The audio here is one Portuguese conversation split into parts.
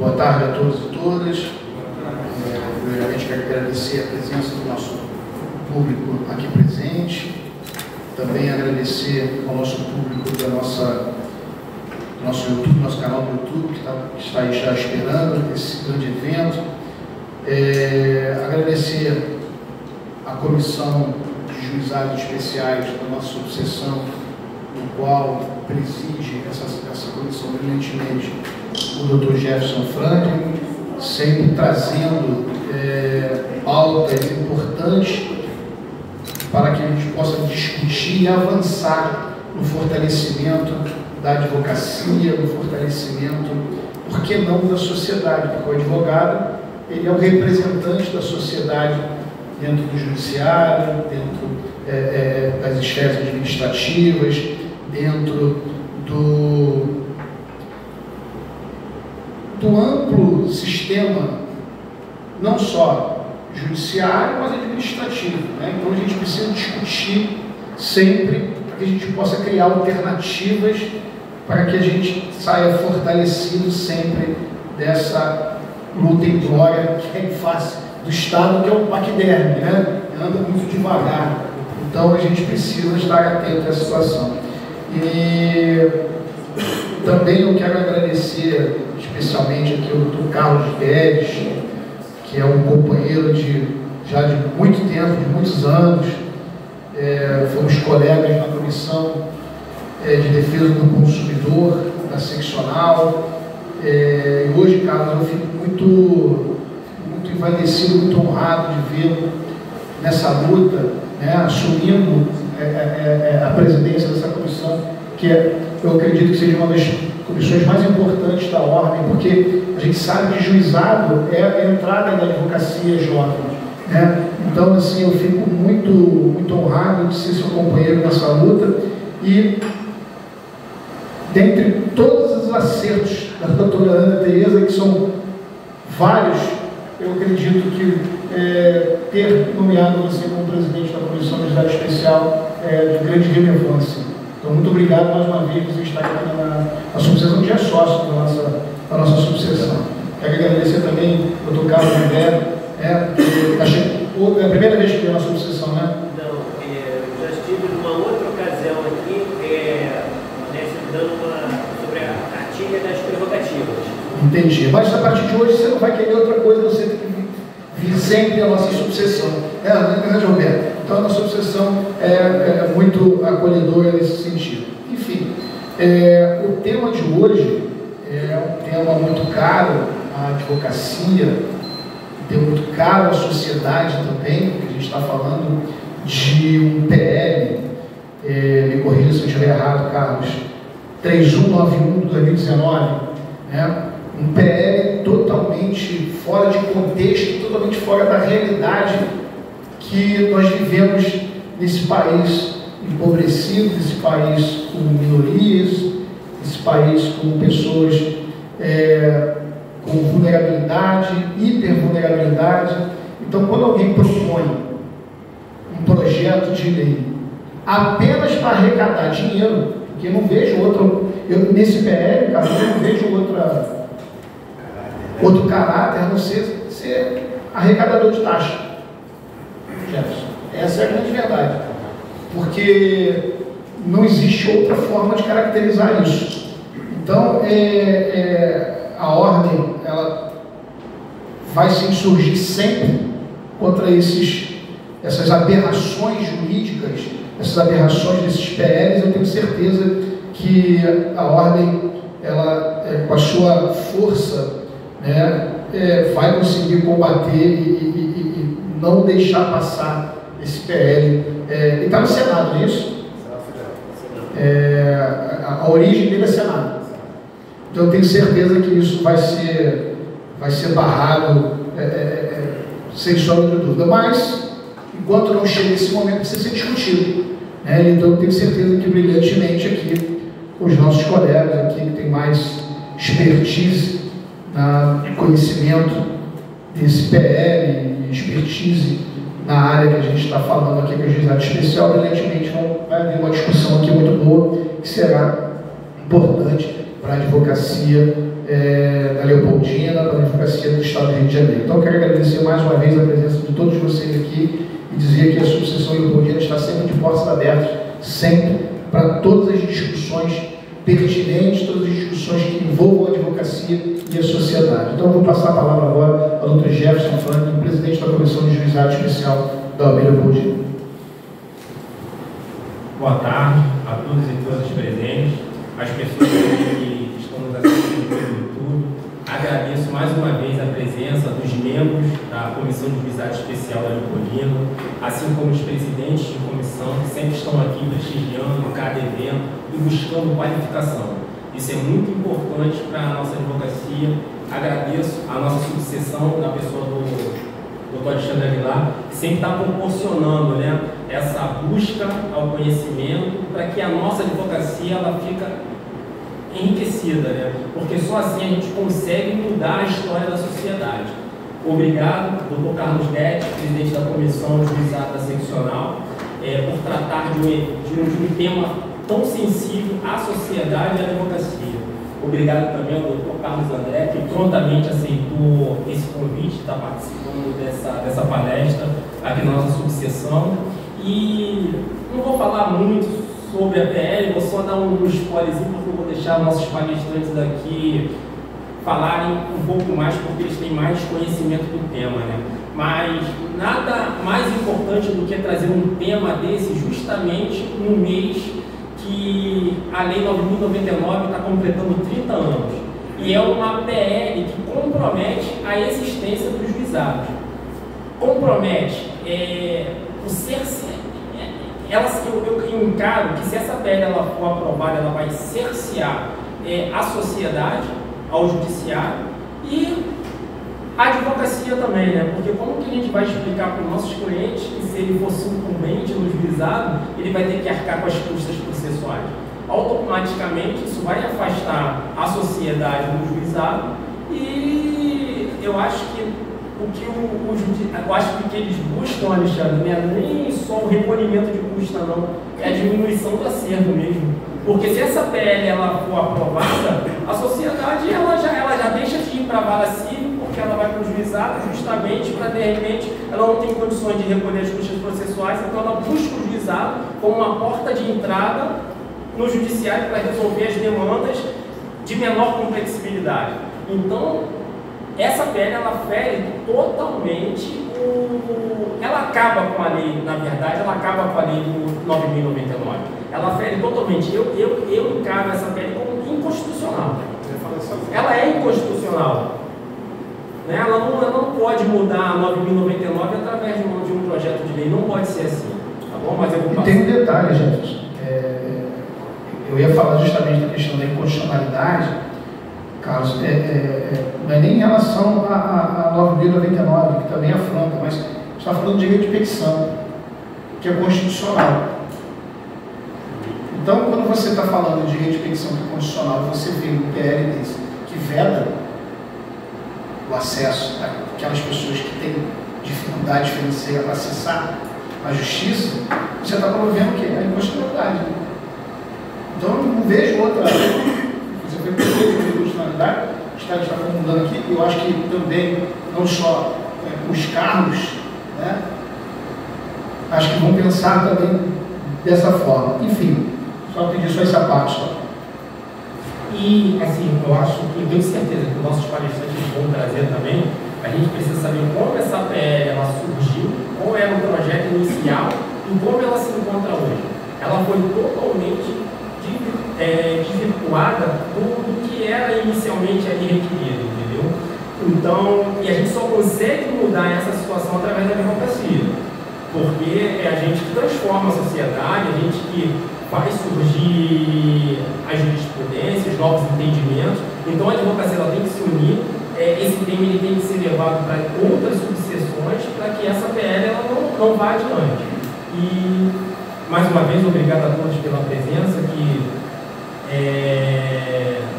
Boa tarde a todos e todas. Primeiramente, quero agradecer a presença do nosso público aqui presente. Também agradecer ao nosso público do nosso YouTube, nosso canal do YouTube, que está aí já esperando esse grande evento. Agradecer a Comissão de Juizados Especiais da nossa subseção, no qual preside essa comissão brilhantemente o Dr. Jefferson Franklin, sempre trazendo pautas importantes para que a gente possa discutir e avançar no fortalecimento da advocacia, no fortalecimento, por que não, da sociedade, porque o advogado ele é o representante da sociedade dentro do judiciário, dentro das esferas administrativas, dentro do amplo sistema, não só judiciário, mas administrativo, né? Então a gente precisa discutir sempre para que a gente possa criar alternativas para que a gente saia fortalecido sempre dessa luta em glória que é em face do Estado, que é um paquiderme, né? Anda muito devagar. Então a gente precisa estar atento a essa situação. E também eu quero agradecer especialmente aqui ao Dr. Carlos Guedes, que é um companheiro já de muito tempo, de muitos anos. Fomos colegas na Comissão de Defesa do Consumidor, da seccional. E hoje, Carlos, eu fico muito envaidecido, muito honrado de vê-lo nessa luta, né, assumindo a presidência dessa comissão, que eu acredito que seja uma das comissões mais importantes da ordem, porque a gente sabe que juizado é a entrada da advocacia jovem, né? Então, assim, eu fico muito honrado de ser seu companheiro nessa luta. E dentre todos os acertos da doutora Ana Tereza, que são vários, eu acredito que ter nomeado você como presidente da Comissão de Juizado Especial é de grande relevância. Então, muito obrigado mais uma vez por você estar aqui na subseção, que é sócio da nossa subseção. Quero agradecer também ao Dr. Carlos André, é a primeira vez que veio na subseção, né? Não, eu já estive numa outra ocasião aqui, dando sobre a cartilha das prerrogativas. Entendi. Mas a partir de hoje você não vai querer outra coisa, você tem que vir sempre a nossa subseção. Né, Roberto? Então a nossa subseção é muito acolhedora nesse sentido. Enfim, o tema de hoje é um tema muito caro à advocacia, um tema muito caro à sociedade também, porque a gente está falando de um PL, me corrija se eu estiver errado, Carlos, 3191 de 2019, né? Um PL totalmente fora de contexto, totalmente fora da realidade que nós vivemos nesse país empobrecido, nesse país com minorias, nesse país com pessoas com vulnerabilidade, hipervulnerabilidade. Então, quando alguém propõe um projeto de lei apenas para arrecadar dinheiro, porque eu não vejo nesse PL, cara, eu não vejo outro caráter, a não ser arrecadador de taxa. Jefferson, essa é a grande verdade. Porque não existe outra forma de caracterizar isso. Então, a ordem ela vai se insurgir sempre contra essas aberrações jurídicas, essas aberrações desses PLs. Eu tenho certeza que a ordem, ela, com a sua força, né, vai conseguir combater e não deixar passar esse PL. Ele está no Senado, não é isso? A origem dele é Senado. Então eu tenho certeza que isso vai ser barrado sem sombra de dúvida. Mas, enquanto não chega esse momento, precisa ser discutido, né? Então eu tenho certeza que brilhantemente aqui, os nossos colegas aqui que têm mais expertise no conhecimento desse PL, expertise na área que a gente está falando aqui, que é o juizado especial, brilhantemente vai haver uma discussão aqui muito boa, que será importante para a advocacia da Leopoldina, para a advocacia do Estado do Rio de Janeiro. Então, eu quero agradecer mais uma vez a presença de todos vocês aqui e dizer que a subseção Leopoldina está sempre de portas abertas, sempre, para todas as discussões pertinentes, todas as discussões que envolvam a advocacia e a sociedade. Então, eu vou passar a palavra agora ao Dr. Jefferson Franklin, presidente da Comissão de Juizado Especial da OAB Leopoldina. Boa tarde a todos e todas presentes, as pessoas que estão nos assistindo pelo YouTube. Agradeço mais uma vez a presença dos membros da Comissão de Juizado Especial da Leopoldina, assim como os presidentes de comissão que sempre estão aqui prestigiando cada evento e buscando qualificação. Isso é muito importante para a nossa advocacia. Agradeço a nossa subseção, na pessoa do Dr. Alexandre Aguilar, que sempre está proporcionando, né, essa busca ao conhecimento para que a nossa advocacia ela fica enriquecida, né? Porque só assim a gente consegue mudar a história da sociedade. Obrigado, Dr. Carlos Guedes, presidente da Comissão de Juizado Seccional, por tratar de um tema tão sensível à sociedade e à advocacia. Obrigado também ao Dr. Carlos André, que prontamente aceitou esse convite, está participando dessa palestra aqui na nossa subseção. E não vou falar muito sobre a PL, vou só dar um spoilerzinho, porque eu vou deixar nossos palestrantes aqui falarem um pouco mais, porque eles têm mais conhecimento do tema, né? Mas nada mais importante do que trazer um tema desse justamente no mês que a Lei 9.099 está completando 30 anos. E é uma PL que compromete a existência dos juizados. Compromete o cercear. Eu encaro que se essa PL ela for aprovada, ela vai cercear a sociedade, ao judiciário e a advocacia também, né? Porque como que a gente vai explicar para os nossos clientes que se ele for sucumbente no juizado, ele vai ter que arcar com as custas processuais? Automaticamente isso vai afastar a sociedade do juizado e eu acho que o que eles buscam, Alexandre, não é nem só o recolhimento de custa, não, é a diminuição do acervo mesmo. Porque se essa PL ela for aprovada, a sociedade ela já deixa de ir para a vara civil, porque ela vai para o juizado justamente para, de repente, ela não tem condições de recolher as custas processuais, então ela busca o juizado como uma porta de entrada no judiciário para resolver as demandas de menor complexibilidade. Então, essa PL ela fere totalmente ela acaba com a lei, na verdade, ela acaba com a lei do 9.099. Ela fere totalmente. Eu encaro essa PL como inconstitucional. Ela é inconstitucional. Né? Ela não pode mudar a 9.099 através de um projeto de lei. Não pode ser assim. Tá bom? Mas eu vou passar. E tem um detalhe, Jefferson. Eu ia falar justamente da questão da inconstitucionalidade, Carlos, não é nem em relação a 9.099, que também afronta, mas está falando de direito de petição, que é constitucional. Então, quando você está falando de direito de petição que é constitucional, você vê um PL desse que veda o acesso àquelas pessoas que têm dificuldade financeira para acessar a justiça, você está promovendo o quê? A inconstitucionalidade. Então, eu não vejo outra. Você foi perfeito de constitucionalidade, está formulando aqui, e eu acho que também, não só os cargos, né, acho que vão pensar também dessa forma. Enfim, só pedir só essa parte. Só. E, assim, eu tenho certeza que os nossos palestrantes vão trazer também, a gente precisa saber como essa PL ela surgiu, qual era o projeto inicial e como ela se encontra hoje. Ela foi totalmente desvirtuada do que era inicialmente ali requerido, entendeu? Então, e a gente só consegue mudar essa situação através da advocacia, porque é a gente que transforma a sociedade, a gente que faz surgir as jurisprudências, novos entendimentos. Então a advocacia ela tem que se unir, esse tema ele tem que ser levado para outras subseções para que essa PL ela não vá adiante. E, mais uma vez, obrigado a todos pela presença, que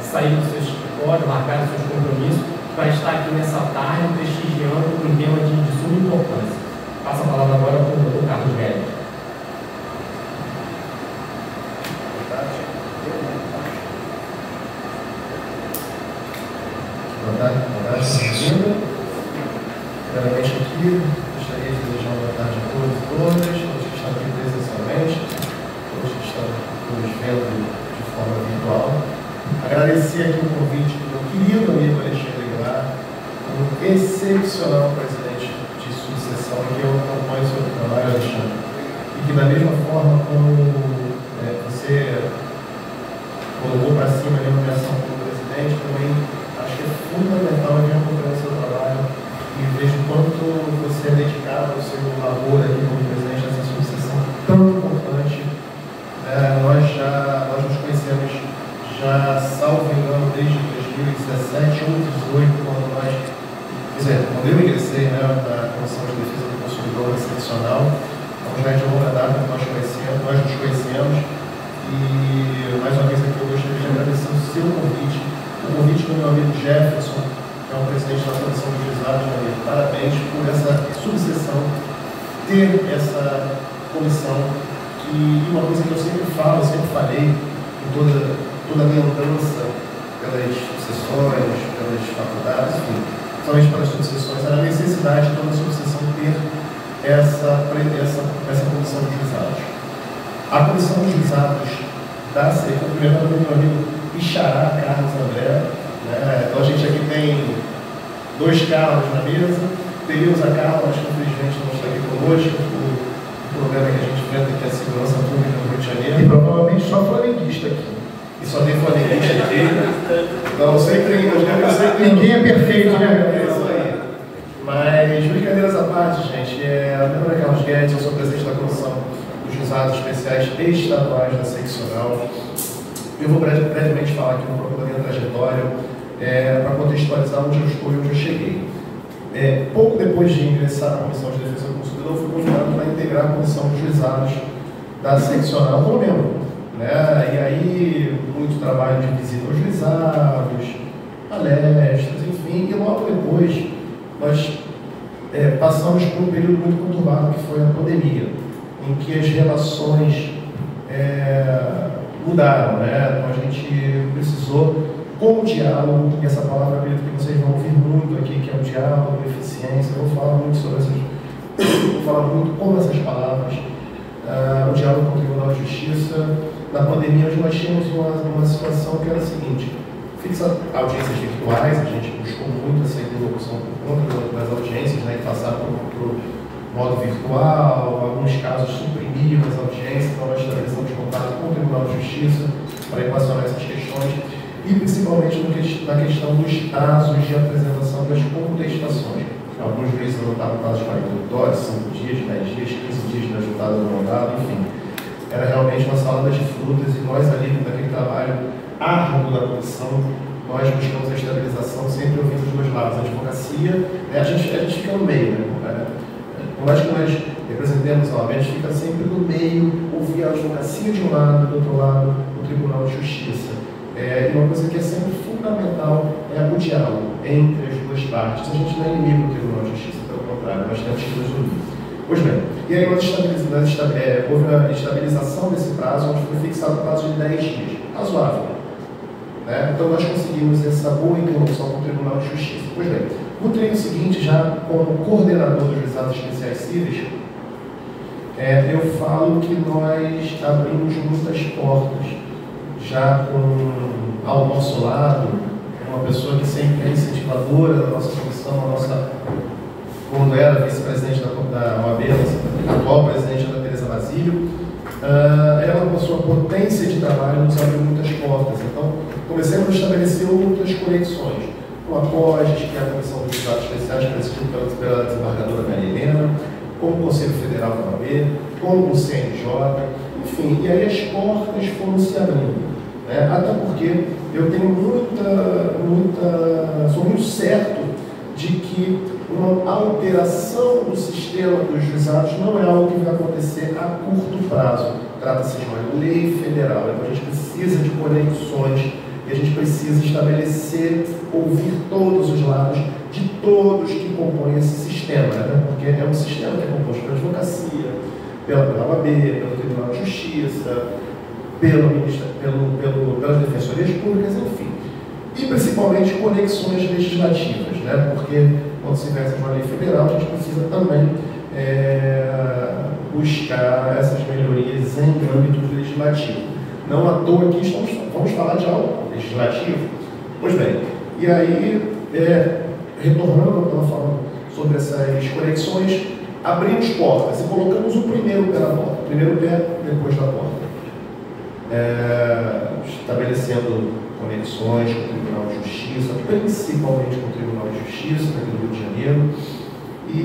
saíram dos seus escritórios, largaram seus compromissos para estar aqui nessa tarde prestigiando um tema de suma importância. Passo a palavra agora para o Dr. Carlos Guedes. tarde, bem-vinda. Primeiramente aqui, gostaria de desejar uma boa tarde a todos e todas que estão aqui presencialmente, todos que estão nos vendo de forma virtual. Agradecer aqui o convite do meu querido amigo Alexandre Aguilar, um excepcional presidente de sucessão, que eu acompanho o seu trabalho, Alexandre, e que da mesma forma como você colocou para cima a nomeação como presidente, também acho que é fundamental a gente acompanhar o seu trabalho e vejo quanto você é dedicado ao seu labor aqui como presidente dessa sucessão tão importante. Nós nos conhecemos já, salvo engano, desde 2017 ou 2018, quando eu ingressei na Comissão de Defesa do Consumidor Excepcional. Então já é de longa data que nós nos conhecemos. E mais uma vez aqui eu gostaria de agradecer o seu convite, o convite do meu amigo Jefferson, que é o presidente da Comissão dos Juizados. Meu amigo, parabéns por essa subseção, ter essa comissão, e uma coisa que eu sempre falo, eu sempre falei, em toda a minha andança pelas sucessões, pelas faculdades, enfim, somente pelas subseções, era a necessidade de toda subseção ter essa comissão de juizados. A comissão de juizados da SEI, cumprimentando o meu amigo Ixará Carlos André, né? Então a gente aqui tem dois Carlos na mesa, teríamos a Carla, mas infelizmente não está aqui conosco, o problema que a gente enfrenta aqui é a segurança pública no Rio de Janeiro, e provavelmente só flamenguista aqui. E só tem flamenguista aqui. Então ninguém é perfeito, né? É isso aí. Mas, brincadeiras à parte, gente, meu nome é Carlos Guedes, eu sou presidente da Comissão dos Juizados Especiais Estaduais da Seccional. Eu vou brevemente falar aqui um pouco da minha trajetória, para contextualizar onde eu estou e onde eu cheguei. Pouco depois de ingressar na Comissão de Defesa do Consumidor, fui convidado para integrar a Comissão dos Juizados da Seccional como membro, né? E aí, muito trabalho de visita aos juizados, palestras, enfim, e logo depois nós passamos por um período muito conturbado, que foi a pandemia, em que as relações mudaram, né? Então a gente precisou, com o diálogo, e essa palavra acredito que vocês vão ouvir muito aqui, que é o diálogo, a eficiência, eu vou falar muito sobre vou falar muito com essas palavras, o diálogo com o Tribunal de Justiça. Na pandemia, hoje nós tínhamos uma situação que era a seguinte: fixa audiências virtuais, a gente buscou muito essa interlocução por conta das audiências, né, que passaram para o modo virtual, alguns casos suprimiram as audiências, então nós estabelecemos contato com o Tribunal de Justiça para equacionar essas questões, e principalmente na questão dos prazos de apresentação das contestações. Alguns juízes anotavam prazos de 48 horas, 5 dias, 10 dias, 15 dias de resultado do mandado, enfim. Era realmente uma salada de frutas, e nós ali, naquele trabalho árduo da comissão, nós buscamos a estabilização sempre ouvindo os dois lados. A advocacia, a gente fica no meio, né? Por mais que nós representemos a OAB, a gente fica sempre no meio, ouvir a advocacia de um lado, do outro lado, o Tribunal de Justiça. E uma coisa que é sempre fundamental é o diálogo entre as duas partes. A gente não é inimigo do Tribunal de Justiça, pelo contrário, nós temos que nos unir. Pois bem, e aí houve a estabilização desse prazo, onde foi fixado o prazo de 10 dias, razoável, né? Então nós conseguimos essa boa interlocução com o Tribunal de Justiça. Pois bem, no treino seguinte, já como coordenador dos juizados especiais cíveis, eu falo que nós abrimos muitas portas, já ao nosso lado, uma pessoa que sempre é incentivadora da nossa comissão, quando era vice-presidente da OAB, a atual presidente da Teresa Basílio, ela, com a sua potência de trabalho, nos abriu muitas portas. Então, comecemos a estabelecer outras conexões, com a COGES, que é a Comissão dos Juizados Especiais, presidida pela desembargadora Maria Helena, com o Conselho Federal da OAB, com o CNJ, enfim, e aí as portas foram se abrindo, né? Até porque eu tenho sou muito certo de que uma alteração do sistema dos juizados não é algo que vai acontecer a curto prazo. Trata-se de uma lei federal, então a gente precisa de conexões e a gente precisa estabelecer, ouvir todos os lados de todos que compõem esse sistema, né? Porque é um sistema que é composto pela advocacia, pela OAB, pelo Tribunal de Justiça, pelas defensorias públicas, enfim. e principalmente conexões legislativas, né? Porque quando se versa uma lei federal, a gente precisa também buscar essas melhorias em âmbito legislativo. Não à toa aqui vamos falar de algo legislativo. Pois bem, e aí, retornando, eu estava falando sobre essas conexões, abrimos portas e colocamos o primeiro pé na porta, o primeiro pé depois da porta. Estabelecendo conexões com o Tribunal de Justiça, principalmente com o Tribunal de Justiça, aqui do Rio de Janeiro. E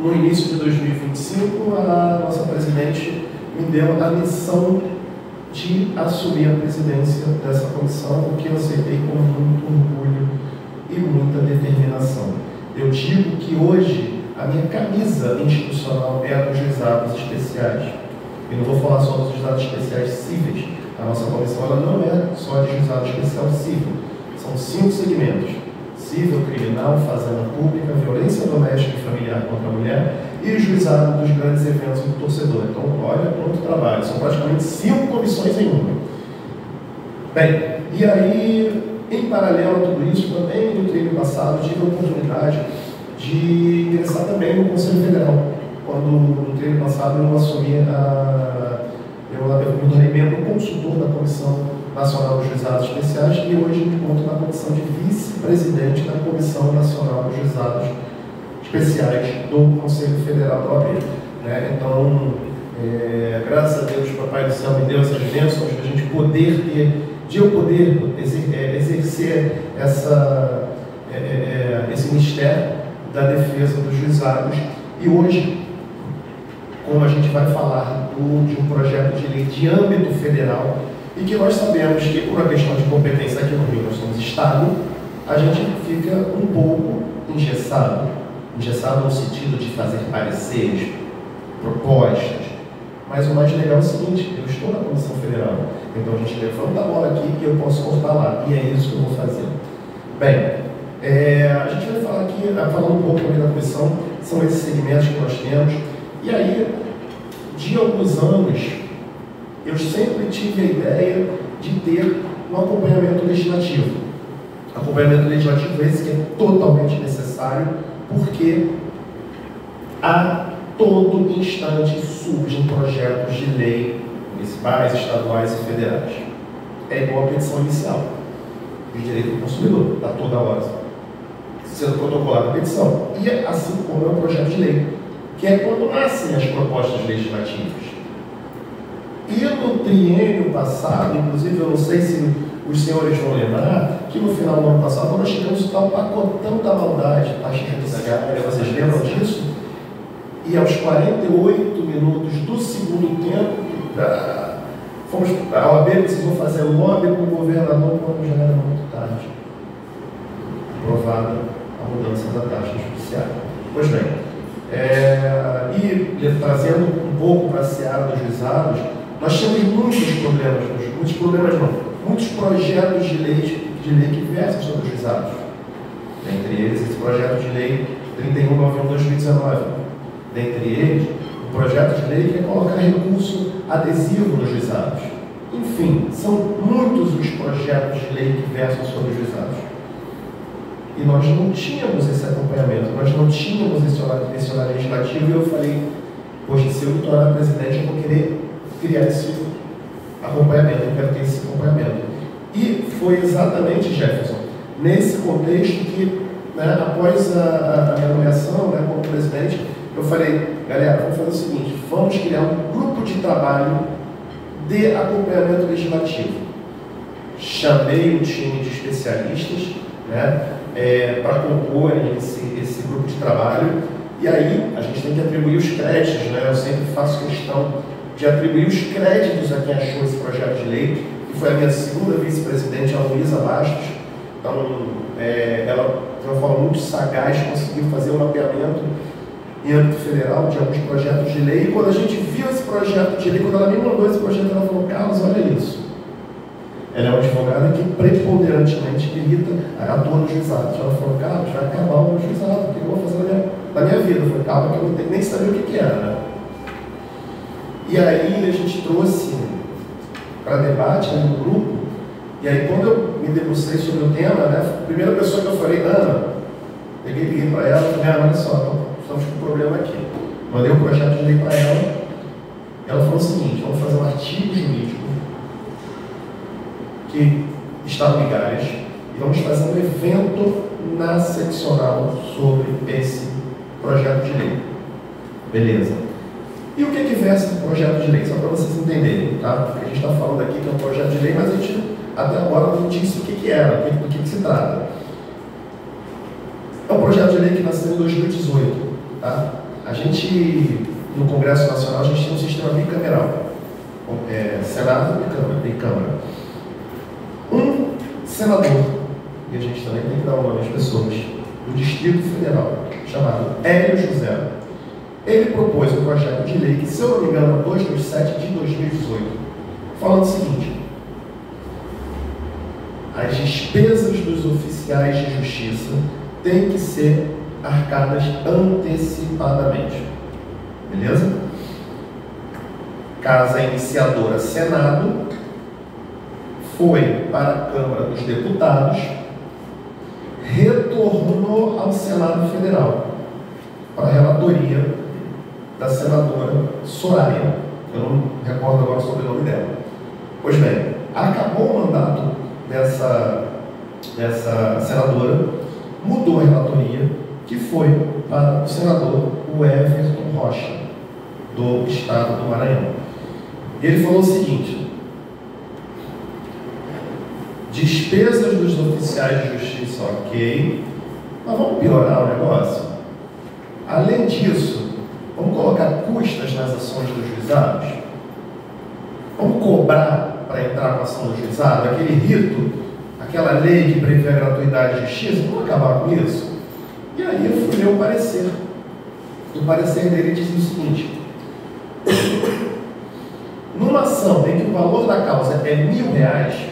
no início de 2025, a nossa presidente me deu a missão de assumir a presidência dessa comissão, o que eu aceitei com muito orgulho e muita determinação. Eu digo que hoje a minha camisa institucional é a dos juizados especiais. Eu não vou falar só dos juizados especiais cíveis. A nossa comissão ela não é só de juizado especial civil. São 5 segmentos: civil, criminal, fazenda pública, violência doméstica e familiar contra a mulher e juizado dos grandes eventos do torcedor. Então, olha quanto trabalho. São praticamente 5 comissões em uma. Bem, e aí, em paralelo a tudo isso, também no treino passado, tive a oportunidade de ingressar também no Conselho Federal. Quando no treino passado eu assumi eu me tornei membro consultor da Comissão Nacional dos Juizados Especiais e hoje me encontro na condição de vice-presidente da Comissão Nacional dos Juizados Especiais do Conselho Federal da OAB. Então, graças a Deus, o Papai do Céu me deu essas bênçãos de a gente poder exercer esse mistério da defesa dos juizados. E hoje, como a gente vai falar de um projeto de lei de âmbito federal, e que nós sabemos que, por uma questão de competência aqui no Rio, nós somos Estado, a gente fica um pouco engessado no sentido de fazer pareceres, propostas, mas o mais legal é o seguinte: eu estou na Comissão Federal, então a gente levanta a bola aqui e eu posso cortar lá, e é isso que eu vou fazer. Bem, a gente vai falar aqui, falando um pouco também da comissão, são esses segmentos que nós temos, e aí, de alguns anos, eu sempre tive a ideia de ter um acompanhamento legislativo. Acompanhamento legislativo esse que é totalmente necessário, porque a todo instante surgem projetos de lei municipais, estaduais e federais. É igual a petição inicial de direito do consumidor, está toda hora sendo protocolada a petição. E assim como é um projeto de lei, que é quando nascem as propostas legislativas. E no triênio passado, inclusive, eu não sei se os senhores vão lembrar, que no final do ano passado nós tivemos o tal pacotão da maldade, taxa judiciária, vocês lembram disso? E aos 48 minutos do segundo tempo, a OAB precisou fazer lobby com o governador quando já era muito tarde. Aprovada a mudança da taxa judiciária. Pois bem, e trazendo um pouco para a seara dos juizados, nós temos muitos projetos de lei que versam sobre os juizados. Dentre eles, esse projeto de lei 3191/2019. Dentre eles, o projeto de lei que é colocar recurso adesivo nos juizados. Enfim, são muitos os projetos de lei que versam sobre os juizados. E nós não tínhamos esse acompanhamento, nós não tínhamos esse horário legislativo, e eu falei, poxa, se eu me tornar presidente, eu vou querer criar esse acompanhamento, eu quero ter esse acompanhamento. E foi exatamente, Jefferson, nesse contexto que, após a minha nomeação como presidente, eu falei, galera, vamos fazer o seguinte, vamos criar um grupo de trabalho de acompanhamento legislativo. Chamei um time de especialistas, para compor esse grupo de trabalho, e aí a gente tem que atribuir os créditos, eu sempre faço questão de atribuir os créditos a quem achou esse projeto de lei, que foi a minha segunda vice-presidente, a Luísa Bastos. Então, ela, de uma forma muito sagaz, conseguiu fazer um mapeamento em âmbito federal de alguns projetos de lei, e quando a gente viu esse projeto de lei, quando ela me mandou esse projeto, ela falou, Carlos, olha isso. Ela é uma advogada que preponderantemente milita, atua nos juizados. Ela falou, Carlos, vai acabar o meu juizado, o que eu vou fazer na minha vida? Eu falei, calma, que eu não nem sabia o que era, E aí a gente trouxe para debate no grupo E aí, quando eu me debrucei sobre o tema, né, a primeira pessoa que eu falei, Ana, liguei para ela e falei, olha só, estamos com um problema aqui. Mandei um projeto de lei para ela. Ela falou o seguinte: vamos fazer um artigo jurídico que está no Migalhas e vamos fazer um evento na seccional sobre esse projeto de lei. Beleza. E o que versa no projeto de lei? Só para vocês entenderem, tá? Porque a gente está falando aqui que é um projeto de lei, mas a gente até agora não disse o que era, do que se trata. É um projeto de lei que nasceu em 2018, tá? A gente, no Congresso Nacional, a gente tem um sistema bicameral, Senado e Câmara. Um senador, e a gente também tem que dar o nome às pessoas, do Distrito Federal, chamado Hélio José, ele propôs um projeto de lei que, se eu não me engano, é 227 de 2018, falando o seguinte: as despesas dos oficiais de justiça têm que ser arcadas antecipadamente. Beleza? Casa iniciadora Senado foi para a Câmara dos Deputados, retornou ao Senado Federal para a relatoria da senadora Soraya, eu não me recordo agora sobre o sobrenome dela. Pois bem, acabou o mandato dessa senadora, mudou a relatoria, que foi para o senador Everton Rocha, do estado do Maranhão. E ele falou o seguinte: despesas dos oficiais de justiça, ok, mas vamos piorar o negócio? Além disso, vamos colocar custas nas ações dos juizados? Vamos cobrar para entrar com a ação do juizado? Aquele rito, aquela lei que prevê a gratuidade de justiça, vamos acabar com isso? E aí eu fui ler o parecer. O parecer dele dizia o seguinte: numa ação em que o valor da causa é R$1.000,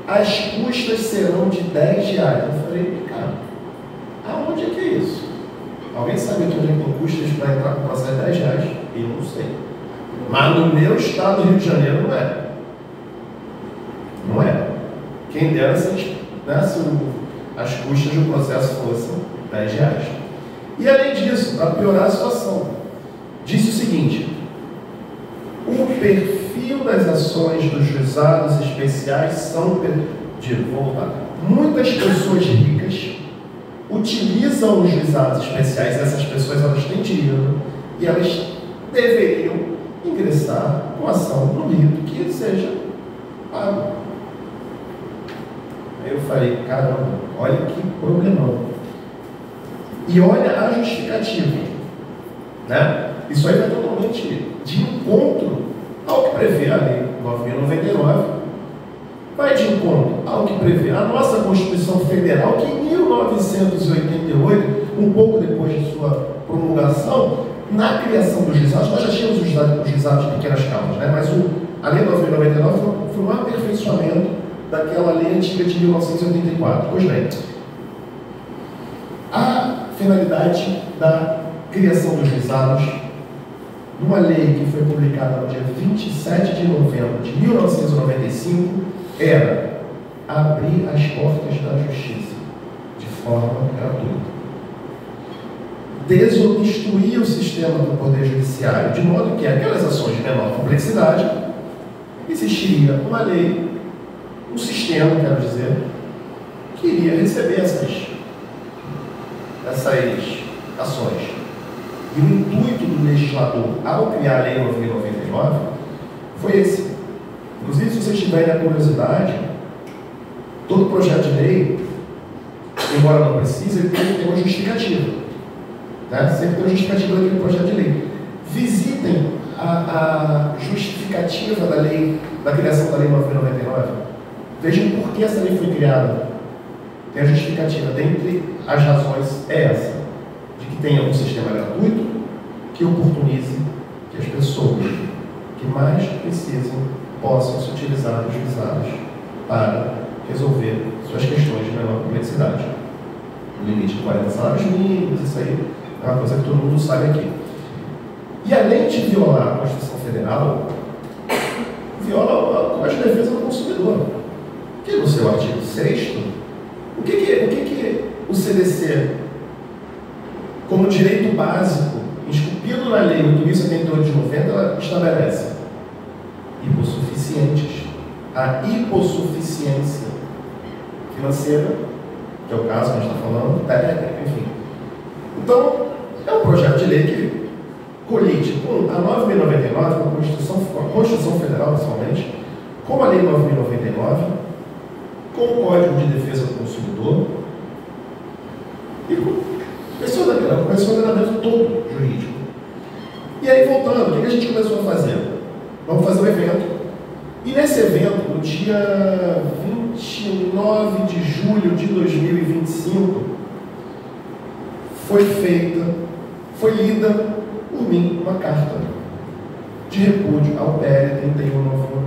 as custas serão de R$10. Eu falei, cara, aonde é que é isso? Alguém sabe onde é que tem custas para entrar com o processo de R$10? Eu não sei. Mas no meu estado do Rio de Janeiro não é. Não é. Quem dera se as custas do processo fossem R$10. E além disso, para piorar a situação, disse o seguinte: o perfil das ações dos juizados especiais são muitas pessoas ricas utilizam os juizados especiais. Essas pessoas, elas têm dinheiro e elas deveriam ingressar com ação no rito que seja pago. Aí eu falei, caramba, olha que problemão. E olha a justificativa, né? Isso aí vai totalmente de encontro ao que prevê a Lei 9.099, vai de encontro ao que prevê a nossa Constituição Federal, que em 1988, um pouco depois de sua promulgação, na criação dos juizados, nós já tínhamos os juizados de pequenas causas, né? Mas a Lei 9.099 foi um aperfeiçoamento daquela lei antiga de 1984. Pois bem, a finalidade da criação dos juizados, numa lei que foi publicada no dia 27 de novembro de 1995, era abrir as portas da justiça de forma gratuita, desobstruir o sistema do Poder Judiciário, de modo que aquelas ações de menor complexidade, existiria uma lei, um sistema, quero dizer, que iria receber essas ações. E o intuito do legislador, ao criar a Lei 9.099, foi esse. Inclusive, se vocês tiverem a curiosidade, todo projeto de lei, embora não precise, ele tem que ter uma justificativa. Né? Sempre tem uma justificativa daquele projeto de lei. Visitem a justificativa da lei, da criação da Lei 9.099. Vejam por que essa lei foi criada. Tem a justificativa. Dentre as razões é essa: de que tenha um sistema gratuito que oportunize que as pessoas que mais precisam possam se utilizar dos juizados para resolver suas questões de menor complexidade. O limite de 40 salários mínimos, isso aí é uma coisa que todo mundo sabe aqui. E além de violar a Constituição Federal, viola a Código de Defesa do Consumidor. que no seu artigo 6º, o que o CDC, como direito básico, esculpido na Lei 8.078 de 90, ela estabelece? Hipossuficientes. A hipossuficiência financeira, que é o caso que a gente está falando, técnica, enfim. Então, é um projeto de lei que colide com a 9.099, com a Constituição Federal, principalmente, com a Lei 9.099, com o Código de Defesa do Consumidor e com esse ordenamento todo jurídico. E aí, voltando, o que a gente começou a fazer? Vamos fazer um evento. E nesse evento, no dia 29 de julho de 2025, foi lida por mim uma carta de repúdio ao PL 3191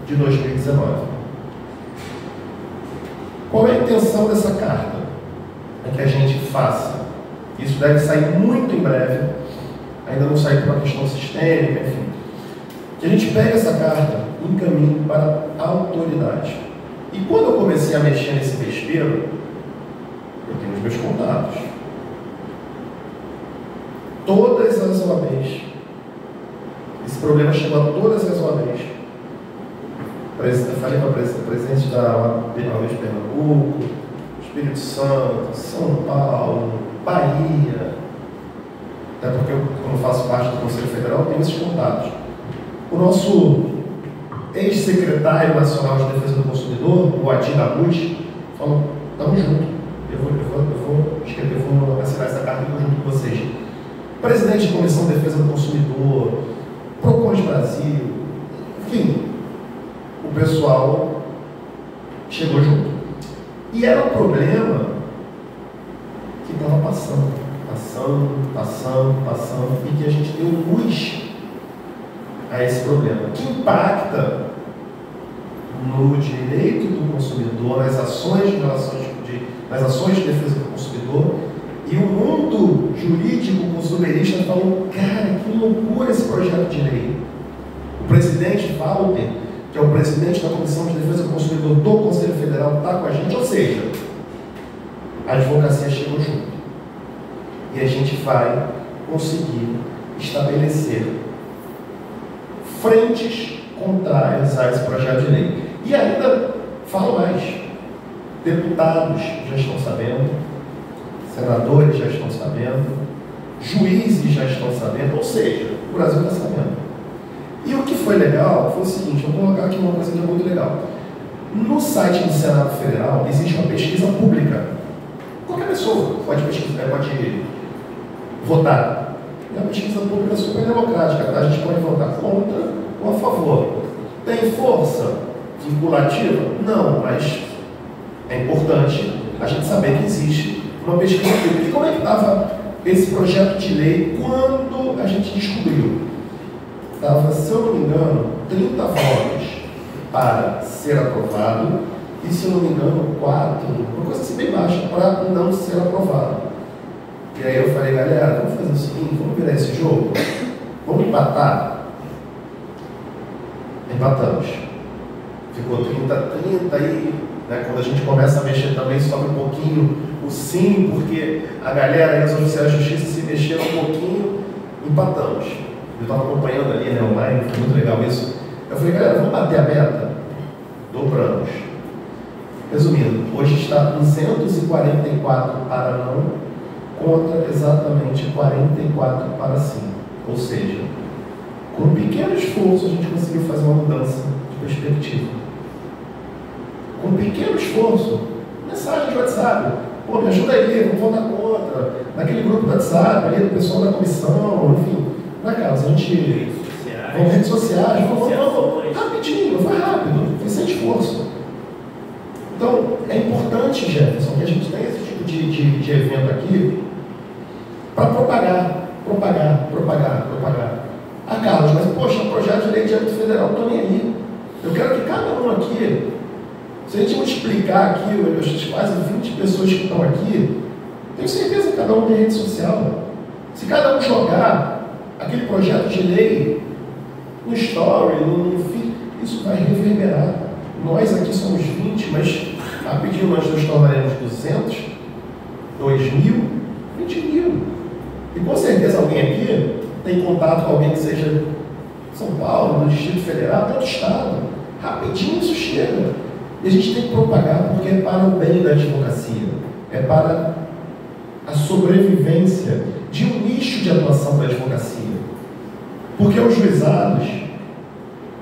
de 2019. Qual é a intenção dessa carta? É que a gente faça. Isso deve sair muito em breve, ainda não saiu por uma questão sistêmica, enfim. Que a gente pegue essa carta e encaminhe para a autoridade. E quando eu comecei a mexer nesse vespeiro, eu tenho os meus contatos. Todas as OABs, esse problema chegou a todas as OABs. Eu falei para o presidente da OAB de Pernambuco, Espírito Santo, São Paulo, Bahia, até porque eu, como faço parte do Conselho Federal, tenho esses contatos. O nosso ex-secretário nacional de defesa do consumidor, o Adil Abud, falou: estamos juntos, eu vou assinar essa carta e vou junto com vocês. Presidente da Comissão de Defesa do Consumidor, Procon de Brasil, enfim, o pessoal chegou junto. E era um problema que estava passando, e que a gente deu luz a esse problema, que impacta no direito do consumidor, nas ações de defesa do consumidor, e o mundo jurídico consumerista falou: cara, que loucura esse projeto de lei. O presidente Walter, que é o presidente da Comissão de Defesa do Consumidor do Conselho Federal, está com a gente, ou seja, a advocacia chegou junto. E a gente vai conseguir estabelecer frentes contrárias a esse projeto de lei. E ainda falo mais: deputados já estão sabendo, senadores já estão sabendo, juízes já estão sabendo, ou seja, o Brasil está sabendo. E o que foi legal foi o seguinte: eu vou colocar aqui uma coisa que é muito legal. No site do Senado Federal existe uma pesquisa pública. Qualquer pessoa pode pesquisar, pode votar. E a pesquisa pública é super democrática, tá? A gente pode votar contra ou a favor. Tem força vinculativa? Não, mas é importante a gente saber que existe uma pesquisa pública. E como é que estava esse projeto de lei quando a gente descobriu? Estava, se eu não me engano, 30 votos para ser aprovado e, se eu não me engano, 4, uma coisa assim bem baixa, para não ser aprovado. E aí eu falei: galera, vamos fazer o seguinte, vamos virar esse jogo, vamos empatar. Empatamos. Ficou 30-30 aí, né, quando a gente começa a mexer também sobe um pouquinho o sim, porque a galera e os oficiais de justiça se mexeram um pouquinho, empatamos. Eu estava acompanhando ali, né, online, foi muito legal isso. Eu falei: galera, vamos bater a meta? Dobramos. Resumindo, hoje está 244 para não, contra exatamente 44 para sim. Ou seja, com um pequeno esforço a gente conseguiu fazer uma mudança de perspectiva. Com um pequeno esforço, mensagem de WhatsApp: pô, me ajuda aí, vamos votar contra. Naquele grupo do WhatsApp, ali do pessoal da comissão, enfim. Na casa, a gente. Vamos redes sociais, vamos rapidinho, foi rápido, foi sem esforço. Então, é importante, Jefferson, que a gente tenha esse tipo de evento aqui para propagar. Ah, Carlos, mas poxa, um projeto de lei de âmbito federal, não estou nem aí. Eu quero que cada um aqui, se a gente multiplicar aqui, as quase 20 pessoas que estão aqui, tenho certeza que cada um tem rede social. Se cada um jogar aquele projeto de lei no story, no feed, isso vai reverberar. Nós aqui somos 20, mas rapidinho nós nos tornaremos 200, 2.000, 20.000. E com certeza alguém aqui tem contato com alguém que seja de São Paulo, do Distrito Federal, de outro estado. Rapidinho isso chega. E a gente tem que propagar porque é para o bem da advocacia, é para a sobrevivência de um nicho de atuação da advocacia. Porque os juizados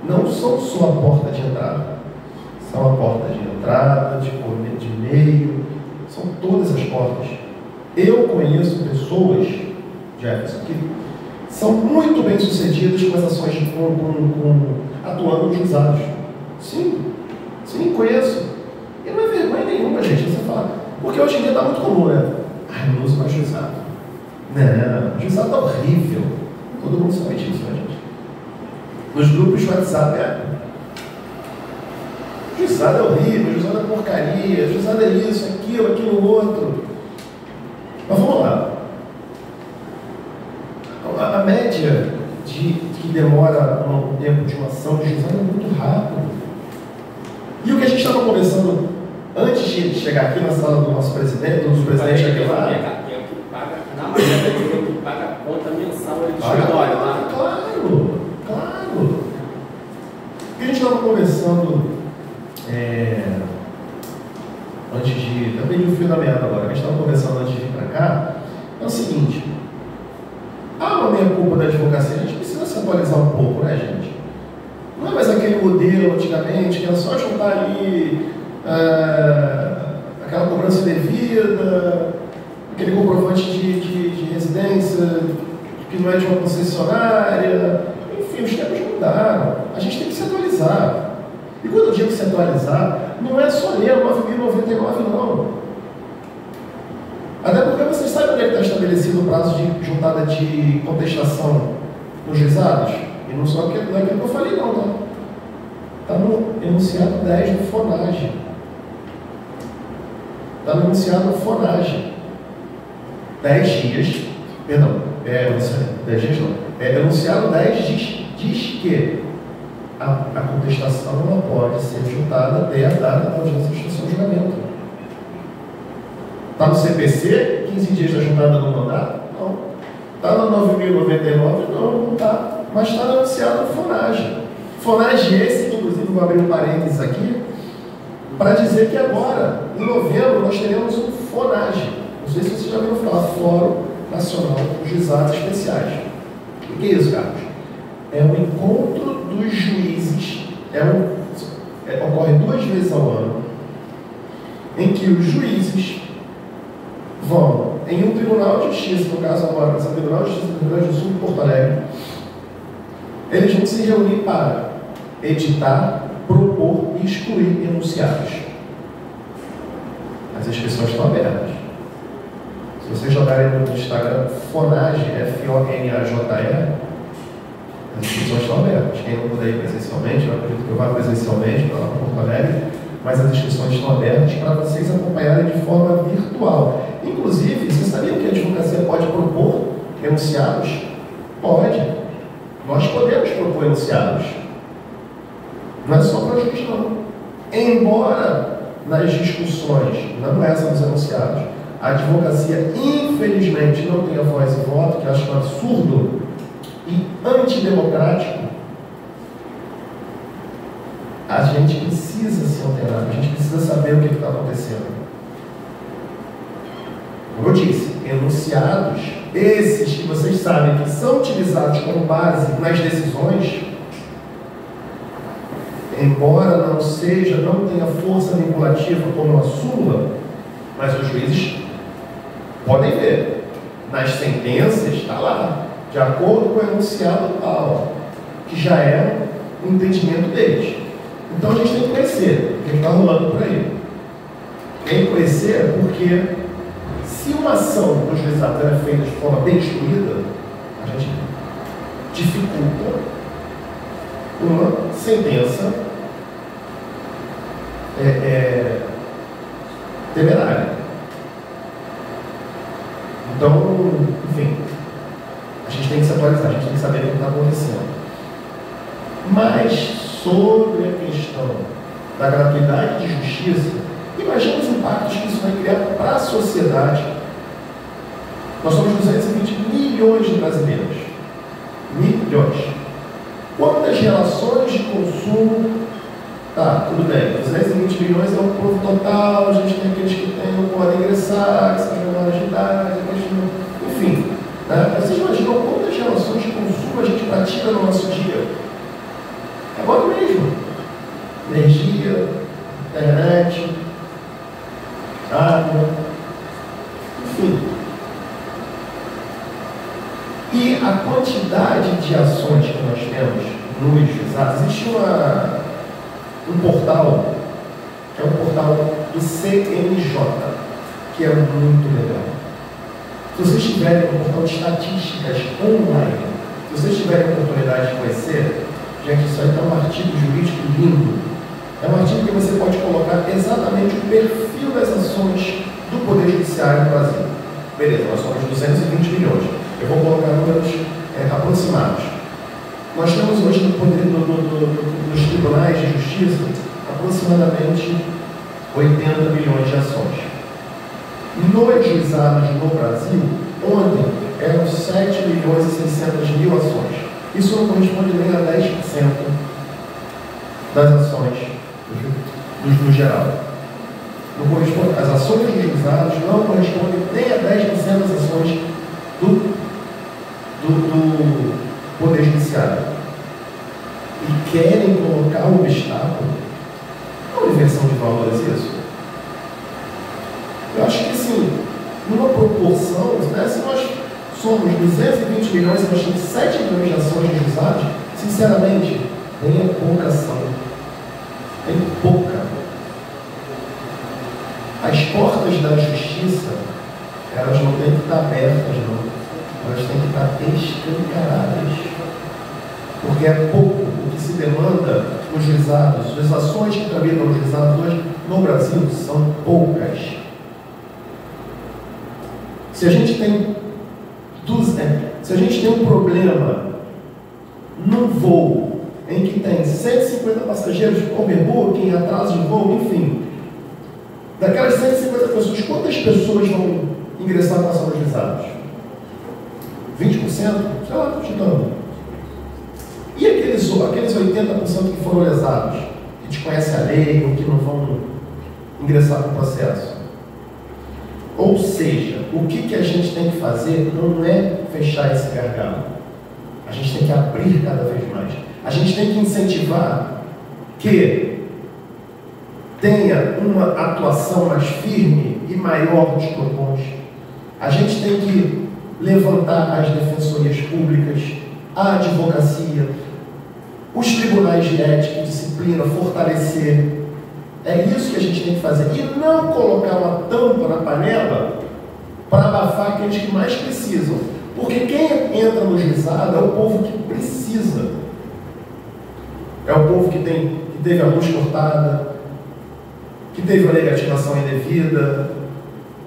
não são só a porta de entrada, são a porta de entrada, de meio, são todas as portas. Eu conheço pessoas, Jefferson, que são muito bem sucedidas com as ações atuando nos juizados. Sim, conheço. E não é vergonha nenhuma, gente, você fala. Porque hoje em dia está muito comum, né? Ai, não uso mais juizado. Não, o juizado está horrível. Todo mundo sabe disso, né, gente? Nos grupos de WhatsApp, juizado é horrível, juizado é porcaria, juizado é isso, aquilo, outro. Mas vamos lá. A média que demora um tempo de uma ação de juizado é muito rápido. E o que a gente estava conversando antes de chegar aqui na sala do nosso presidente, dos presidentes aqui lá. É o que paga, na maioria das vezes, é o que paga a conta mensal ali do escritório, tá? Claro. O que a gente estava conversando antes de. Eu peguei o fio da meada agora. O que a gente estava conversando antes de vir para cá é o seguinte: há uma meia culpa da advocacia, a gente precisa se atualizar um pouco, né, gente? Não é mais aquele modelo antigamente que era só juntar ali aquela cobrança devida, aquele comprovante de residência que não é de uma concessionária. Enfim, os tempos mudaram. A gente tem que se atualizar. E quando eu digo se atualizar, não é só ler 9.099, não. Até porque vocês sabem onde é que está estabelecido o prazo de juntada de contestação nos juizados? E não só aquilo que eu falei, não, tá? Está no enunciado 10 do FONAGE. Está no enunciado FONAGE. 10 dias, perdão, 10 dias não. Enunciado 10 diz que a contestação não pode ser juntada até a data da audiência de instrução de julgamento. Está no CPC, 15 dias da juntada do mandato? Não. Está no 9.099? Não está. Mas está anunciado no FONAGE. FONAGE esse, que inclusive vou abrir um parênteses aqui, para dizer que agora, em novembro, nós teremos um FONAGE. Não sei se vocês já ouviram falar, Fórum Nacional dos Juizados Especiais. O que é isso, Carlos? É um encontro dos juízes, ocorre 2 vezes ao ano, em que os juízes vão em um tribunal de justiça, no caso agora, no Tribunal de Justiça do Rio Grande do Sul, em Porto Alegre. Eles vão se reunir para editar, propor e excluir enunciados. As inscrições estão abertas. Se vocês jogarem no Instagram FONAGE, F-O-N-A-J-E, as inscrições estão abertas. Quem não puder ir presencialmente, eu acredito que eu vá presencialmente para lá para Porto Alegre, mas as inscrições estão abertas para vocês acompanharem de forma virtual. Inclusive, vocês sabiam que a advocacia pode propor enunciados? Pode. Nós podemos propor enunciados. Não é só para juiz, não. Embora nas discussões, não é só nos enunciados, a advocacia, infelizmente, não tenha voz e voto, que eu acho um absurdo e antidemocrático, a gente precisa se alterar, a gente precisa saber o que está acontecendo. Como eu disse, enunciados, esses que vocês sabem que são utilizados como base nas decisões, embora não tenha força vinculativa como a súmula, mas os juízes podem ver. Nas sentenças está lá, de acordo com o enunciado tal, que já é o entendimento deles. Então a gente tem que conhecer o que está rolando por aí. Tem que conhecer porque se uma ação no juizado é feita de forma bem instruída, a gente dificulta uma sentença temerária. Então, enfim, a gente tem que se atualizar, a gente tem que saber o que está acontecendo. Mas sobre a questão da gratuidade de justiça, imagina os impactos que isso vai criar para a sociedade. Nós somos 220 milhões de brasileiros. Milhões. Quantas relações de consumo? Tá, tudo bem. 220 milhões é o povo total, a gente tem aqueles que não podem ingressar, que são menores de idade, aqueles que não... Enfim. Né? Vocês imaginam quantas relações de consumo a gente pratica no nosso dia? Agora mesmo. Energia, internet, água, enfim. E a quantidade de ações que nós temos nos juizados, existe um portal, que é um portal do CNJ, que é muito legal. Se vocês tiverem um portal de estatísticas online, se vocês tiverem a oportunidade de conhecer, gente, isso aí está um artigo jurídico lindo. É um artigo que você pode colocar exatamente o perfil das ações do Poder Judiciário no Brasil. Beleza, nós somos 220 milhões. Eu vou colocar números aproximados. Nós temos hoje nos tribunais de justiça aproximadamente 80 milhões de ações. Nos juizados no Brasil, ontem eram 7 milhões e 600 mil ações. Isso não corresponde nem a 10% das ações no geral. Não corresponde, as ações dos juizados não correspondem nem a 10% das ações do Poder Judiciário. E querem colocar um obstáculo. Não é inversão de valores isso? Eu acho que sim, numa proporção, né, se nós somos 220 milhões e nós temos 7 milhões de ações de juizados, sinceramente, nem é pouca ação. Nem pouca. As portas da justiça, elas não têm que estar abertas, não. Elas têm que estar escancaradas. Porque é pouco o que se demanda nos juizados. As ações que tramitam nos juizados hoje no Brasil são poucas. Se a gente tem um problema num voo em que tem 150 passageiros de overbooking, em atraso de voo, enfim, daquelas 150 pessoas, quantas pessoas vão ingressar na ação dos juizados? 20%? Sei lá, estou chutando. E aqueles 80% que foram lesados, que desconhecem a lei ou que não vão ingressar no processo? Ou seja, o que a gente tem que fazer não é fechar esse gargalo. A gente tem que abrir cada vez mais. A gente tem que incentivar que tenha uma atuação mais firme e maior dos PROCONs. A gente tem que levantar as defensorias públicas, a advocacia, os tribunais de ética e disciplina, fortalecer. É isso que a gente tem que fazer. E não colocar uma tampa na panela para abafar aqueles que mais precisam. Porque quem entra no juizado é o povo que precisa. É o povo que teve a luz cortada, que teve uma negativação indevida,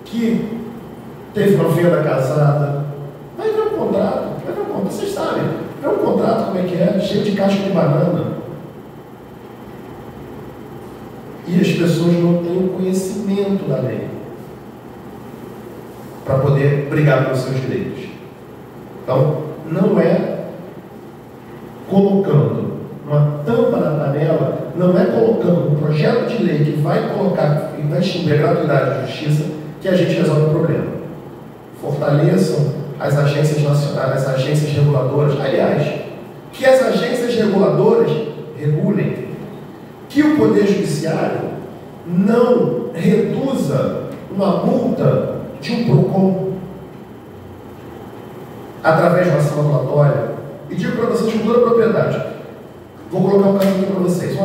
que teve uma venda casada. Vai ver um contrato, vocês sabem. Vê um contrato como é que é, cheio de casca de banana. E as pessoas não têm o conhecimento da lei para poder brigar pelos seus direitos. Então, não é colocando uma tampa na panela, não é colocando um projeto de lei que vai colocar e vai extinguir a gratuidade de justiça que a gente resolve o problema. Fortaleçam as agências nacionais, as agências reguladoras. Aliás, que as agências reguladoras regulem. Que o Poder Judiciário não reduza uma multa de um PROCON através de uma ação regulatória. E digo para vocês com toda a propriedade. Vou colocar um caso aqui para vocês.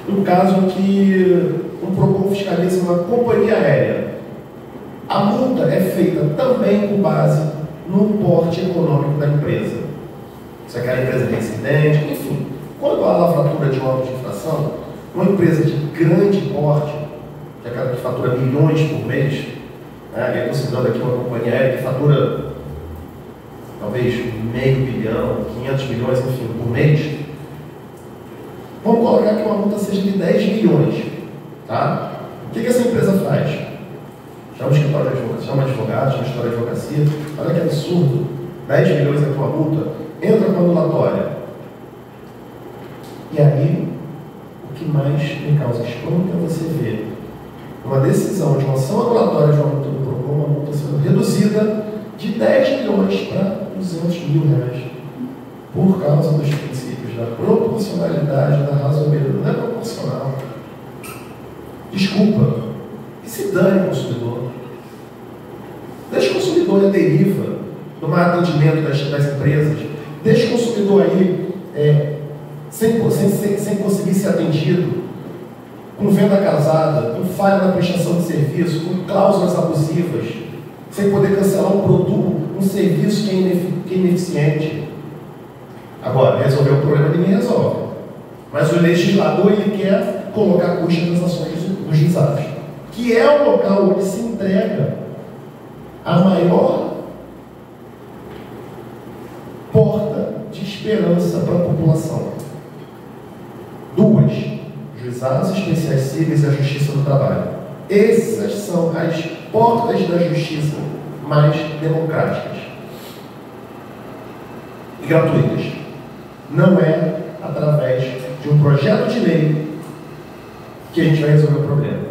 Um caso em que um PROCON fiscaliza uma companhia aérea. A multa é feita também com base no porte econômico da empresa. Se aquela empresa tem incidente, enfim. Quando há lavratura de auto de infração, uma empresa de grande porte, que é aquela que fatura milhões por mês, né, eu estou citando aqui uma companhia aérea que fatura talvez 500 milhões, 500 milhões, enfim, por mês, Vamos colocar que uma multa seja de 10 milhões. Tá? O que essa empresa faz? Chama o escritório de advocacia, chama advogado, chama história de advocacia. Olha que absurdo. 10 milhões é a tua multa. Entra com a anulatória. E aí, o que mais me causa espanto é você ver uma decisão de uma ação anulatória de uma multa do PROCON, uma multa sendo reduzida de 10 milhões para 200 mil reais. Por causa dos princípios da proporcionalidade, da razoabilidade. Não é proporcional. Desculpa. E se dane o consumidor? Deixa o consumidor à deriva do mau atendimento das empresas. Deixa o consumidor aí sem conseguir ser atendido, com venda casada, com falha na prestação de serviço, com cláusulas abusivas, sem poder cancelar um produto, um serviço que é ineficiente. Agora, resolver o problema ninguém resolve. Mas o legislador ele quer colocar custas nas ações dos juizados, que é o local onde se entrega a maior porta de esperança para a população. Duas: juizados especiais cíveis e a justiça do trabalho. Essas são as portas da justiça mais democráticas e gratuitas. Não é através de um projeto de lei que a gente vai resolver o problema.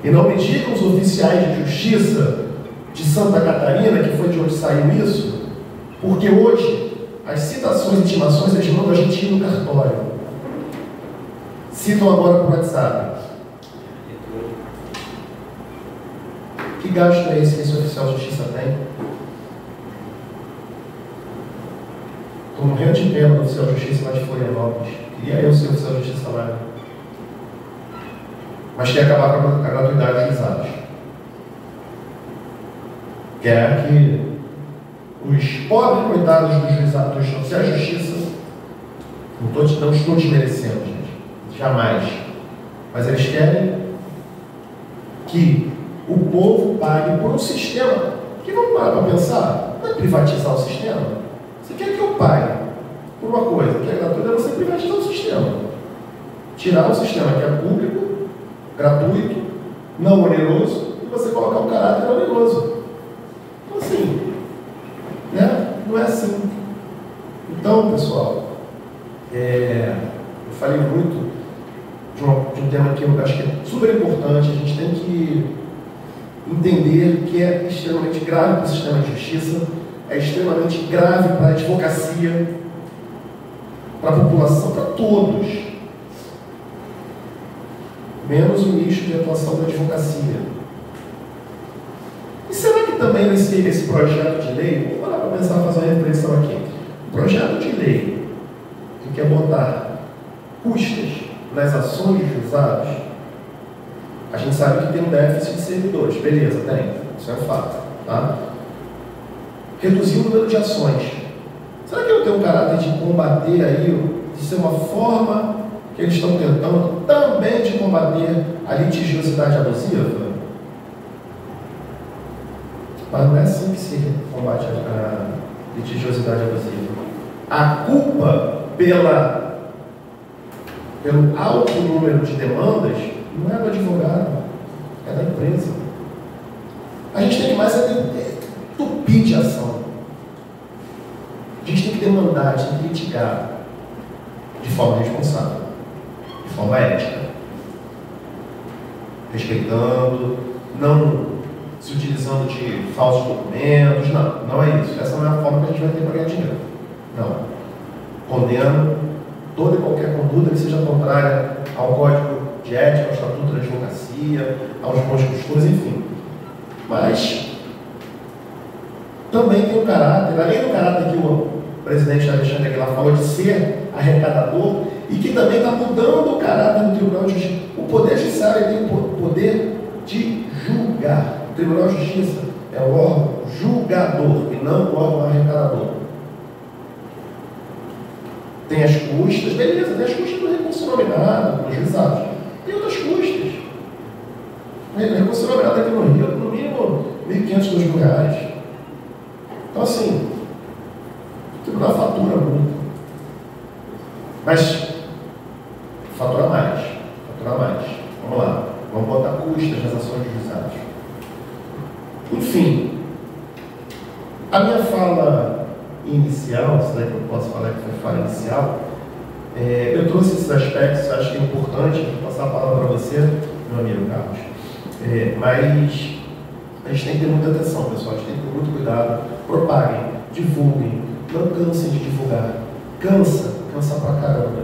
E não me digam os oficiais de justiça de Santa Catarina, que foi de onde saiu isso, porque hoje as citações e intimações eles mandam a gente ir no cartório. Citam agora por WhatsApp. Que gasto é esse que esse oficial de justiça tem? Estou morrendo de pena do oficial de justiça lá de Florianópolis. Queria eu ser oficial de justiça lá. Mas quer acabar com a gratuidade dos juizados. Quer que os pobres coitados dos juizados, dos oficiais de justiça, não estou desmerecendo, gente, jamais. Mas eles querem que o povo pague por um sistema. Que vamos parar para pensar? Não é privatizar o sistema. Você quer que eu pague por uma coisa que é gratuita, é você privatizar o sistema. Tirar um sistema que é público, gratuito, não oneroso, e você colocar um caráter oneroso. Então, assim, né? Não é assim. Então, pessoal, eu falei muito de um tema que eu acho que é super importante. A gente tem que entender que é extremamente grave para o sistema de justiça, é extremamente grave para a advocacia, para a população, para todos. Menos o nicho de atuação da advocacia. E será que também esse projeto de lei, vamos parar para pensar, fazer uma reflexão aqui. O projeto de lei que quer botar custas nas ações dos juizados, a gente sabe que tem um déficit de servidores, beleza, tem, isso é um fato, tá? Reduzir o número de ações. Será que eu tenho um caráter de combater aí, de ser uma forma que eles estão tentando também de combater a litigiosidade abusiva? Mas não é assim que se combate a litigiosidade abusiva. A culpa pelo alto número de demandas não é do advogado, é da empresa. A gente tem que mais entupir de ação. A gente tem que demandar, a gente tem que litigar de forma responsável, de forma ética, respeitando, não se utilizando de falsos documentos, não é isso. Essa não é a forma que a gente vai ter para ganhar dinheiro. Não. Condeno toda e qualquer conduta que seja contrária ao Código de Ética, ao Estatuto da Advocacia, aos bons costumes, enfim. Mas também tem um caráter, além do caráter que o presidente Alexandre Aguilar falou de ser arrecadador, e que também está mudando o caráter do Tribunal de Justiça. O Poder Judiciário tem o poder de julgar. O Tribunal de Justiça é o órgão julgador e não o órgão arrecadador. Tem as custas, beleza, tem as custas do recurso nominado, dos juizados. Tem outras custas. O recurso nominado aqui no Rio, no mínimo, R$ 1.500, R$ 2.000. Então, assim, o tribunal fatura muito. Mas faturar mais. Vamos lá. Vamos botar custas nas ações juizadas. Enfim, a minha fala inicial, se é que eu posso falar que foi fala inicial, eu trouxe esses aspectos, acho que é importante passar a palavra para você, meu amigo Carlos. Mas a gente tem que ter muita atenção, pessoal, a gente tem que ter muito cuidado. Propaguem, divulguem, não cansem de divulgar. Cansa pra caramba.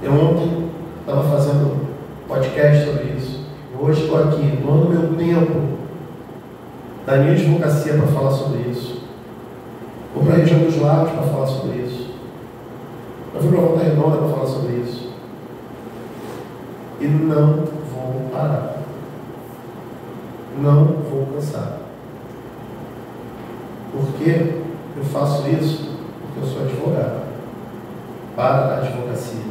Eu ontem estava fazendo podcast sobre isso. Hoje estou aqui, doando meu tempo da minha advocacia para falar sobre isso. Vou para a região dos lagos para falar sobre isso. Eu fui para Volta Redonda para falar sobre isso. E não vou parar. Não vou cansar. Por que eu faço isso? Porque eu sou advogado. Para a advocacia.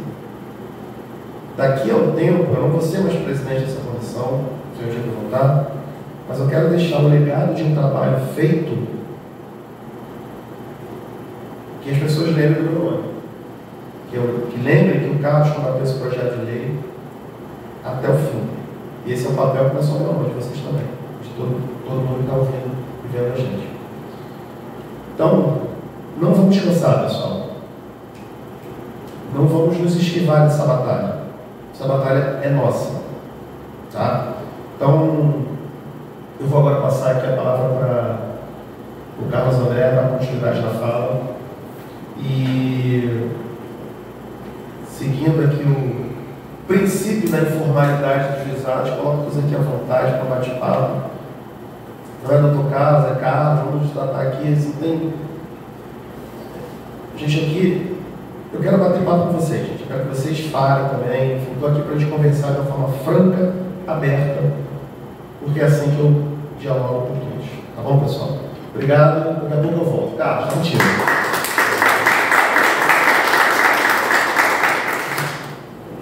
Daqui a um tempo, eu não vou ser mais presidente dessa comissão, se eu tiver voltar, mas eu quero deixar o legado de um trabalho feito que as pessoas lembrem do meu nome. Que lembrem que o Carlos combateu esse projeto de lei até o fim. E esse é o papel que não é só meu, mas de vocês também, de todo mundo que está ouvindo e vendo a gente. Então, não vamos cansar, pessoal. Não vamos nos esquivar dessa batalha. Essa batalha é nossa. Tá? Então, eu vou agora passar aqui a palavra para o Carlos André, dar continuidade na fala. E, seguindo aqui o princípio da informalidade dos juizados, coloco-vos aqui à vontade para bate-papo. Não é doutor Carlos, é Carlos, vamos tratar aqui. Assim, tem... Gente, aqui, eu quero bater papo com vocês, gente. Eu quero que vocês falem também. Estou aqui para a gente conversar de uma forma franca, aberta, porque é assim que eu dialogo com todos. Tá bom, pessoal? Obrigado. Daqui a pouco eu volto. Carlos, tá contigo.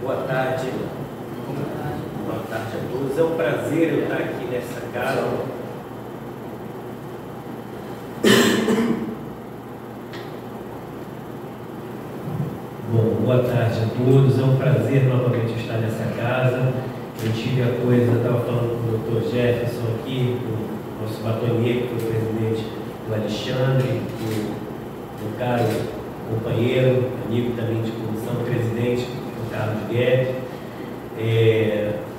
Boa tarde a todos. É um prazer eu estar aqui nessa casa. Boa tarde a todos. É um prazer novamente estar nessa casa. Eu tive a coisa, estava falando com o Dr. Jefferson aqui, com o nosso batonheiro, que foi o presidente do Alexandre, o caro companheiro, amigo também de comissão, presidente do Carlos Guedes,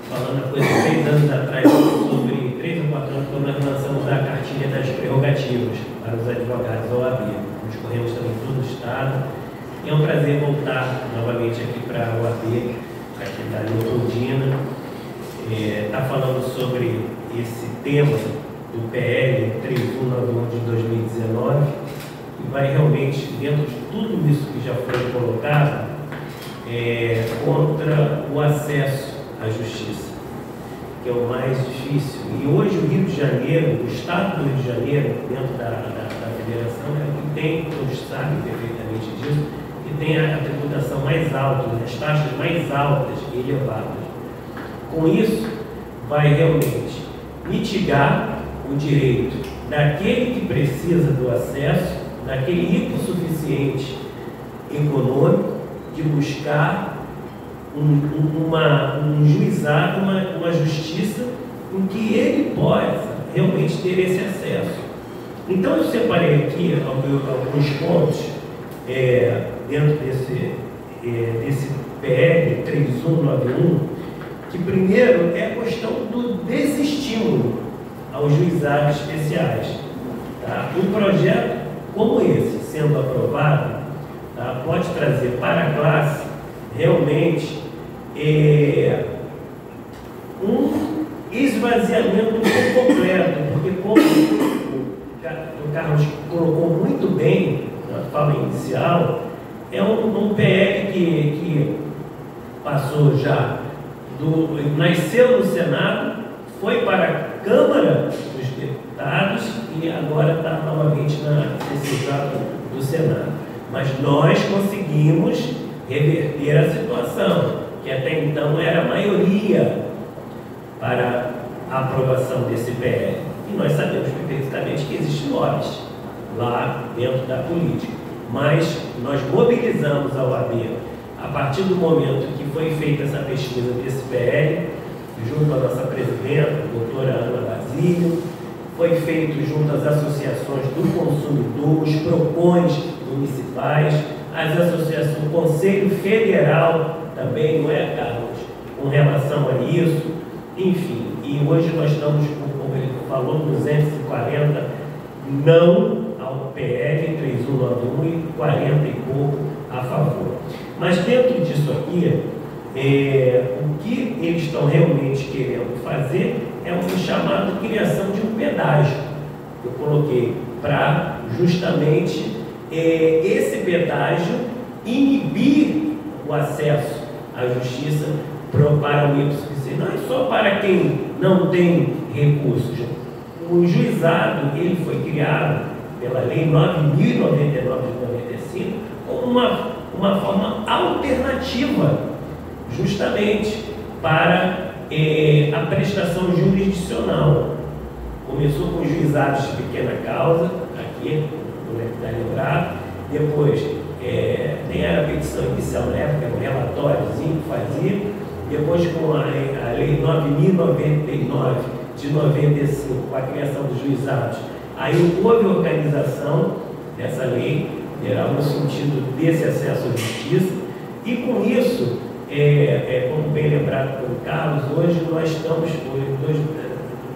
falando a coisa 3 anos atrás, sobre 3 ou 4 anos, quando nós lançamos a cartilha das prerrogativas para os advogados da OAB. Nós corremos também em todo o Estado. E é um prazer voltar novamente aqui para a OAB, aqui da Leopoldina, está falando sobre esse tema do PL 3191 de 2019, e vai realmente, dentro de tudo isso que já foi colocado, contra o acesso à justiça, que é o mais difícil. E hoje o Rio de Janeiro, o Estado do Rio de Janeiro, dentro da federação, é o que tem, todos sabem perfeitamente disso, que tem a tributação mais alta, as taxas mais altas e elevadas. Com isso, vai realmente mitigar o direito daquele que precisa do acesso, daquele hipossuficiente econômico, de buscar um juizado, uma justiça em que ele possa realmente ter esse acesso. Então, eu separei aqui alguns pontos dentro desse PL 3191, que primeiro é a questão do desestímulo aos juizados especiais. Tá? Um projeto como esse, sendo aprovado, tá, pode trazer para a classe realmente um esvaziamento completo, porque como o Carlos colocou muito bem na fala inicial, é um PL que passou já, nasceu no Senado, foi para a Câmara dos Deputados e agora está novamente nesse exato do Senado. Mas nós conseguimos reverter a situação, que até então era a maioria para a aprovação desse PL. E nós sabemos perfeitamente que existem lobbies lá dentro da política. mas nós mobilizamos a OAB a partir do momento que foi feita essa pesquisa desse PL, junto à nossa presidenta, a doutora Ana Basílio, foi feito junto às associações do consumidor, os PROCONs municipais, as associações, o Conselho Federal também, não é, Carlos, com relação a isso, enfim, e hoje nós estamos, como ele falou, 240 não ao PL 3191 e 40 e pouco a favor. Mas dentro disso aqui, o que eles estão realmente querendo fazer é um chamado criação de um pedágio. Eu coloquei para justamente esse pedágio inibir o acesso à justiça para o IPSC. Não é só para quem não tem recursos. O juizado ele foi criado pela Lei 9.099 de 95 como uma forma alternativa, justamente para a prestação jurisdicional. Começou com juizados de pequena causa, aqui, não é lembrado, depois nem era a petição inicial na época, era um relatóriozinho que fazia, depois com a Lei 9.099 de 95, com a criação dos juizados, aí houve organização dessa lei, era no sentido desse acesso à justiça, e com isso, como bem lembrado pelo Carlos, hoje nós estamos,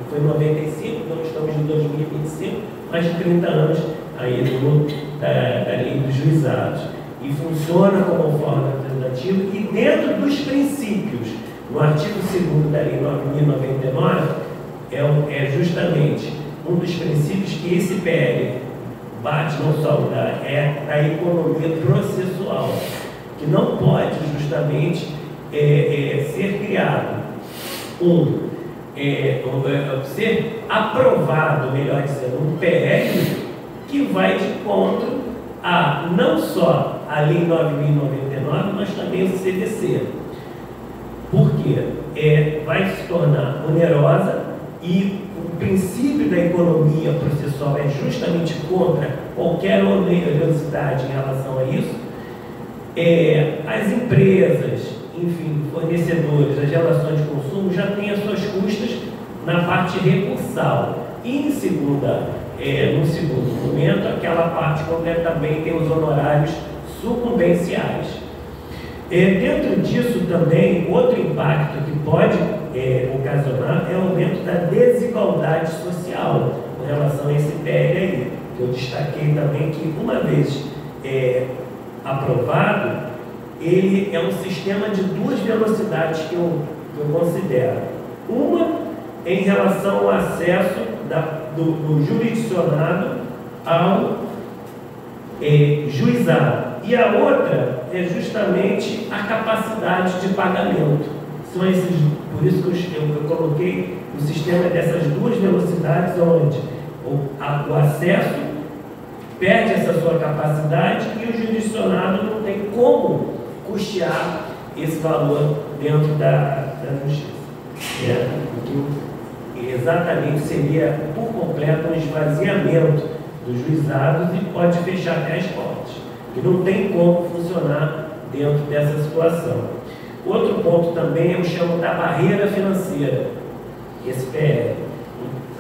foi em 95, nós estamos em 2025, mais de 30 anos aí da lei dos juizados, e funciona como forma alternativa, e dentro dos princípios, no artigo 2º da Lei 9.099, é justamente um dos princípios que esse PL bate não só da economia processual, que não pode justamente ser criado ser aprovado, melhor dizendo, um PL que vai de encontro a não só a Lei 9.099, mas também o CDC. Porque vai se tornar onerosa e o princípio da economia processual é justamente contra qualquer onerosidade em relação a isso. As empresas, enfim, fornecedores, as relações de consumo já têm as suas custas na parte recursal. E no segundo momento, aquela parte completa também tem os honorários sucumbenciais. Dentro disso também, outro impacto que pode ocasionar é o aumento da desigualdade social com relação a esse PL aí, que eu destaquei também que, uma vez aprovado, ele é um sistema de duas velocidades que eu considero. Uma em relação ao acesso do jurisdicionado ao juizado, e a outra é justamente a capacidade de pagamento. São por isso que eu coloquei o sistema dessas duas velocidades, onde o acesso perde essa sua capacidade e o jurisdicionado não tem como custear esse valor dentro da justiça. Que exatamente seria por completo um esvaziamento dos juizados e pode fechar até as portas, que não tem como funcionar dentro dessa situação. Outro ponto também eu chamo da barreira financeira, esse PL.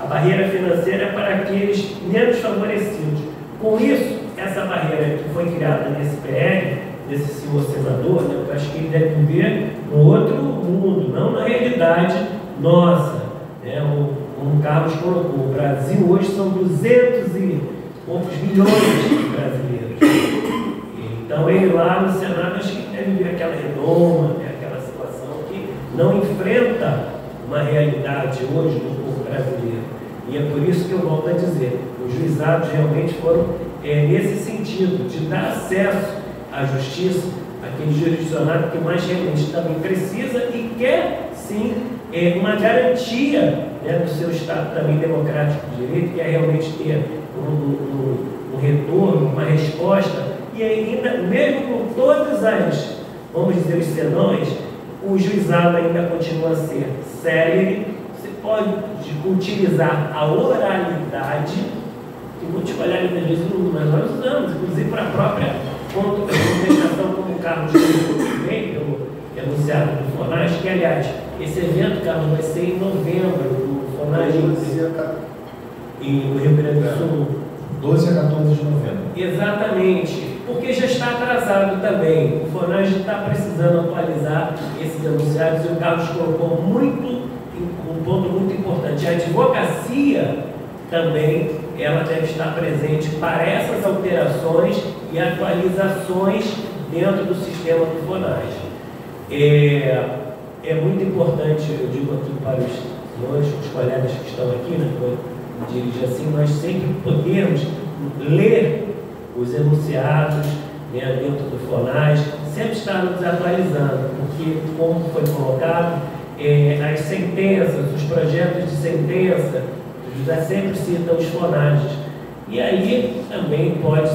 A barreira financeira é para aqueles menos favorecidos. Com isso, essa barreira que foi criada nesse PL, desse senhor senador, né, eu acho que ele deve viver no outro mundo, não na realidade nossa. Como o Carlos colocou, o Brasil hoje são 200 e poucos milhões de brasileiros. Então ele lá no Senado, acho que deve ver aquela redoma, aquela situação que não enfrenta uma realidade hoje do povo brasileiro. E é por isso que eu volto a dizer, os juizados realmente foram nesse sentido, de dar acesso à justiça, aquele jurisdicionado que mais realmente também precisa e quer, sim, uma garantia, né, do seu Estado também democrático de direito, que é realmente ter um retorno, uma resposta, e ainda, mesmo com todas as, vamos dizer, os senões, o juizado ainda continua a ser célere. Você pode utilizar a oralidade que muitos colegas às vezes não, mas nós usamos, inclusive para a própria contestação, como o Carlos disse bem, pelo enunciado do FONAS, que aliás, esse evento, Carlos, vai ser em novembro, do FONAS no Rio Grande do Sul. 12 a 14 de novembro. Exatamente, porque já está atrasado também. O FONAS está precisando atualizar esses enunciados e o Carlos colocou um ponto muito importante. A advocacia também ela deve estar presente para essas alterações e atualizações dentro do sistema do FONAS. É muito importante, eu digo aqui para os senhores, os colegas que estão aqui, né, que eu dirijo assim, nós sempre podemos ler os enunciados, né, dentro do FONAS, sempre estar nos atualizando, porque, como foi colocado, as sentenças, os projetos de sentença, já sempre citam os FONAS. E aí também pode,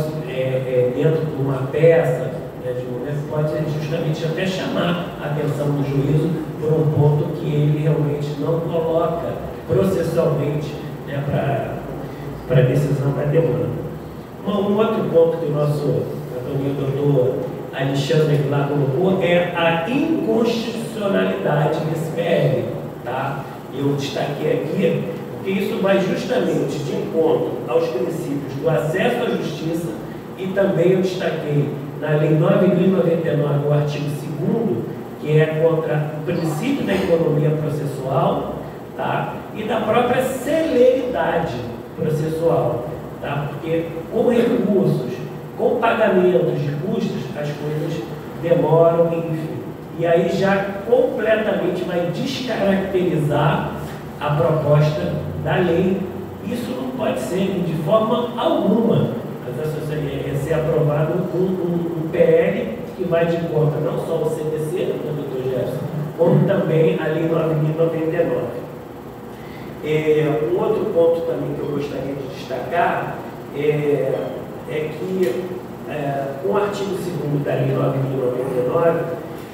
dentro de uma peça, né, de momento, pode justamente até chamar a atenção do juízo por um ponto que ele realmente não coloca processualmente, né, para a decisão da demanda. Um outro ponto que o nosso doutor Alexandre lá colocou é a inconstitucionalidade desse PL. Tá? Eu destaquei aqui porque isso vai justamente de encontro aos princípios do acesso à justiça e também eu destaquei na Lei 9.099, o artigo 2º, que é contra o princípio da economia processual, tá? E da própria celeridade processual, tá? Porque com recursos, com pagamentos de custos, as coisas demoram, enfim. E aí já completamente vai descaracterizar a proposta da lei. Isso não pode ser de forma alguma. Ser aprovado um PL que vai de conta não só o CPC, do Dr. Gerson, como também a Lei 9.099. Um outro ponto também que eu gostaria de destacar é que com o artigo 2º da Lei 9.099,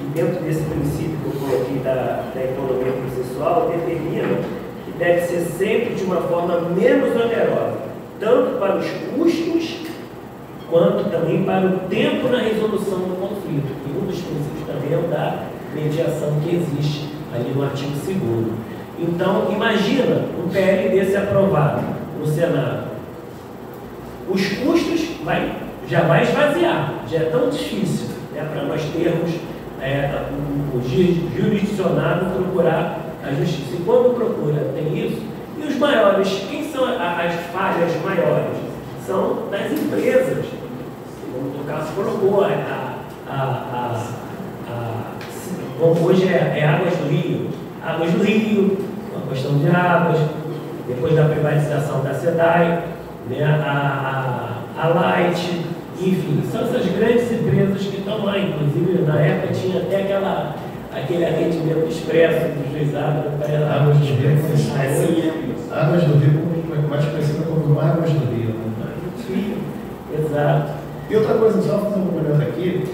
e dentro desse princípio que eu coloquei da economia processual, determina que deve ser sempre de uma forma menos onerosa, tanto para os custos, quanto também para o tempo na resolução do conflito. E um dos princípios também é o da mediação que existe ali no artigo 2º. Então, imagina um PL desse aprovado no Senado. Os custos já vai esvaziar, já é tão difícil, né, para nós termos o jurisdicionado procurar a justiça. E quando procura, tem isso. E os maiores, quem são as falhas maiores? São das empresas. Como o caso colocou, hoje é Águas do Rio. Águas do Rio, uma questão de águas, depois da privatização da SEDAI, né, a Light, enfim, são essas grandes empresas que estão lá. Inclusive, na época tinha até aquele atendimento expresso do juizado para Águas do Rio, Águas do Rio, mais conhecida como Águas do Rio. Sim, exato. E outra coisa, só fazer um momento aqui,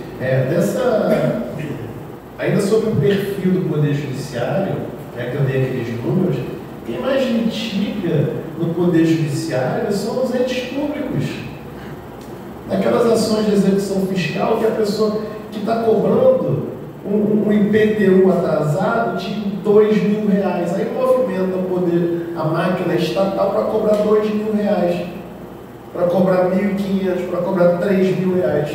ainda sobre o perfil do Poder Judiciário, que eu dei aqueles números, quem mais litiga no Poder Judiciário são os entes públicos. Naquelas ações de execução fiscal que a pessoa que está cobrando um IPTU atrasado de R$2.000, aí movimenta o poder, a máquina estatal para cobrar R$2.000, para cobrar R$1.500, para cobrar R$3.000.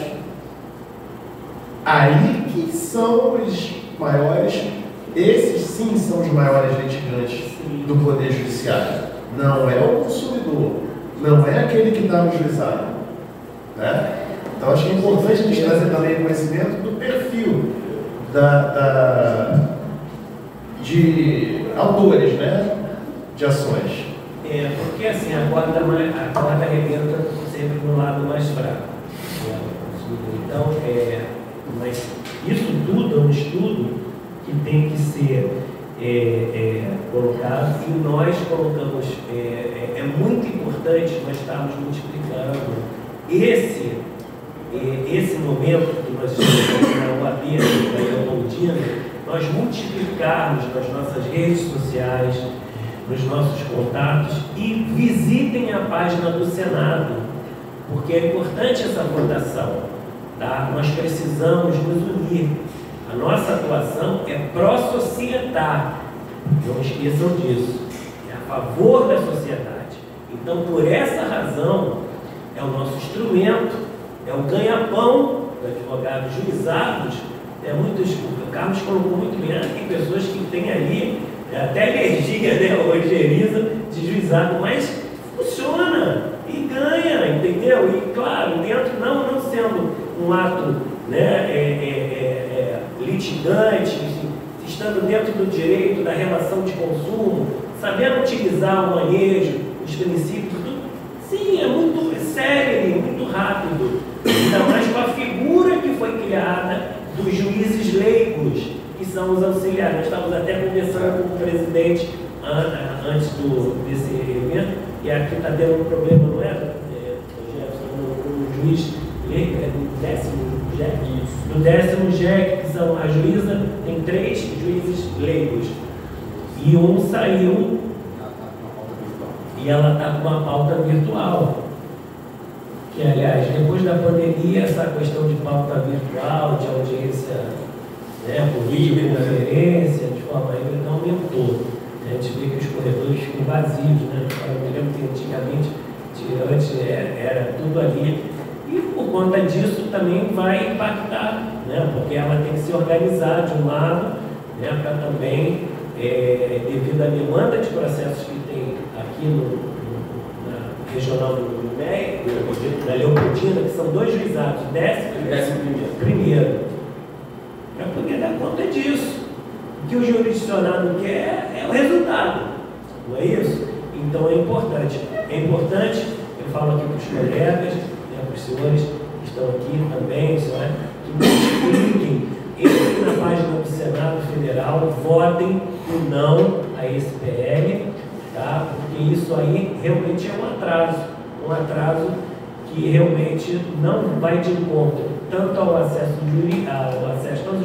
Aí que são os maiores, esses sim são os maiores litigantes do Poder Judiciário. Não é o consumidor, não é aquele que está no juizado. Né? Então acho que é importante a gente trazer também conhecimento do perfil de autores, né, de ações. Porque assim, a corda arrebenta sempre no lado mais fraco. Então, mas isso tudo é um estudo que tem que ser colocado, e nós colocamos, é muito importante nós estarmos multiplicando esse momento que nós estamos na UAB, na Leopoldina, nós multiplicarmos nas nossas redes sociais, nos nossos contatos e visitem a página do Senado, porque é importante essa votação, tá? Nós precisamos nos unir. A nossa atuação é pró-sociedade, não esqueçam disso, é a favor da sociedade. Então, por essa razão, é o nosso instrumento, é o ganha-pão do advogado juizados. O Carlos colocou muito bem, tem pessoas que têm ali até alergia, né, ojeriza de juizado, mas funciona e ganha, entendeu? E claro, dentro, não sendo um ato, né, litigante, estando dentro do direito da relação de consumo, sabendo utilizar o manejo, os princípios, tudo, sim, é muito sério, muito rápido. Ainda mais com a figura que foi criada dos juízes leigos, que são os auxiliares. Nós estávamos até conversando com o presidente antes desse evento, e aqui está tendo um problema, não é? O juiz leigo, no 10º JEC, que são a juíza, tem 3 juízes leigos, e um saiu, e ela está com uma pauta virtual. Que, aliás, depois da pandemia, essa questão de pauta virtual, de audiência, né, por videoconferência, de forma híbrida, aumentou. A gente vê que os corredores ficam vazios, né? Eu me lembro que antigamente, antes era tudo ali. E por conta disso também vai impactar, né? Porque ela tem que se organizar de um lado, né, para também, devido à demanda de processos que tem aqui na regional do MEI, da Leopoldina, que são 2 juizados, 11º, para poder dar conta disso. O que o jurisdicionado quer é o resultado, não é isso? Então é importante. É importante, eu falo aqui para os colegas, né, para os senhores que estão aqui também, senhora, que multipliquem, entrem na página do Senado Federal, votem o não a esse PL, tá? Porque isso aí realmente é um atraso que realmente não vai de encontro tanto ao acesso à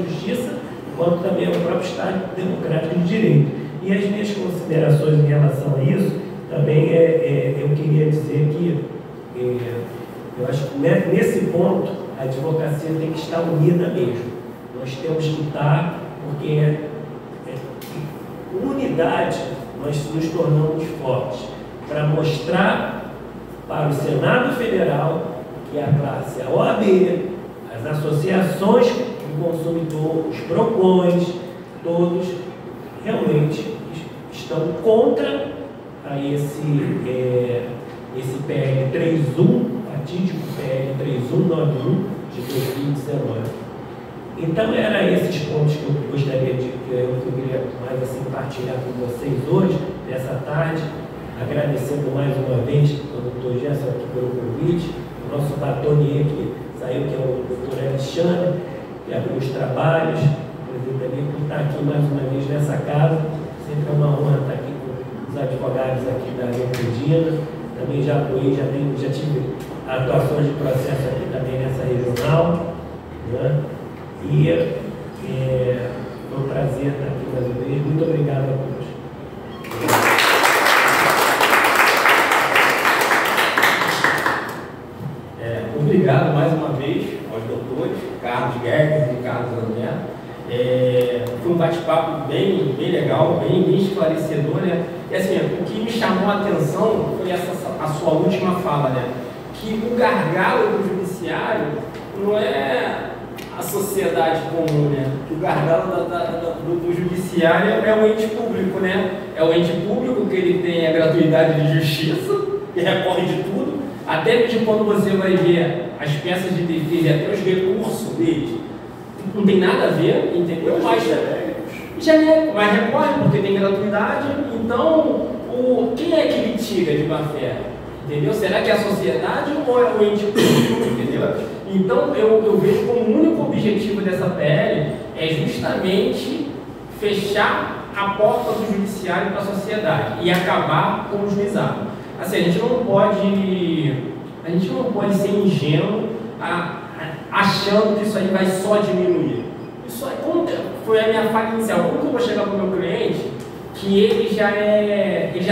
justiça, quanto também ao próprio Estado democrático de direito. E as minhas considerações em relação a isso, também eu queria dizer que eu acho que nesse ponto a advocacia tem que estar unida mesmo. Nós temos que estar, porque unidade nós nos tornamos fortes, para mostrar para o Senado Federal que a classe, a OAB, as associações do consumidor, os PROCONs, todos realmente estão contra esse PL 31, fatídico PL 3191 de 2019. Então, eram esses pontos que eu gostaria que eu queria mais assim partilhar com vocês hoje, nessa tarde, agradecendo mais uma vez ao doutor Gerson aqui pelo convite, o nosso batonier que saiu, que é o doutor Alexandre, que abriu os trabalhos, o presidente também, por estar aqui mais uma vez nessa casa. Sempre é uma honra estar aqui com os advogados aqui da Leopoldina. Também já apoiei, já tive atuações de processo aqui também nessa regional, né? E foi um prazer estar aqui mais uma vez. Muito obrigado a todos. Obrigado mais uma vez aos doutores, Carlos Guedes e Carlos André. Foi um bate-papo bem legal, bem esclarecedor, né? E assim, o que me chamou a atenção foi a sua última fala, né? Que o gargalo do judiciário não é a sociedade comum, né? Que o gargalo do judiciário é o ente público, né? É o ente público que ele tem a gratuidade de justiça, que recorre de tudo, até mesmo quando você vai ver as peças de defesa e até os recursos deles, não tem nada a ver, entendeu? Mas genérico, mas recorre porque tem gratuidade. Então, quem é que litiga de má fé? Entendeu? Será que é a sociedade ou é o ente público? Entendeu? Então, eu vejo como o único objetivo dessa PL é justamente fechar a porta do judiciário para a sociedade e acabar com o juizado. Assim, a gente não pode ser ingênuo achando que isso aí vai só diminuir. Isso aí, como foi a minha falha inicial, como que eu vou chegar para o meu cliente que ele já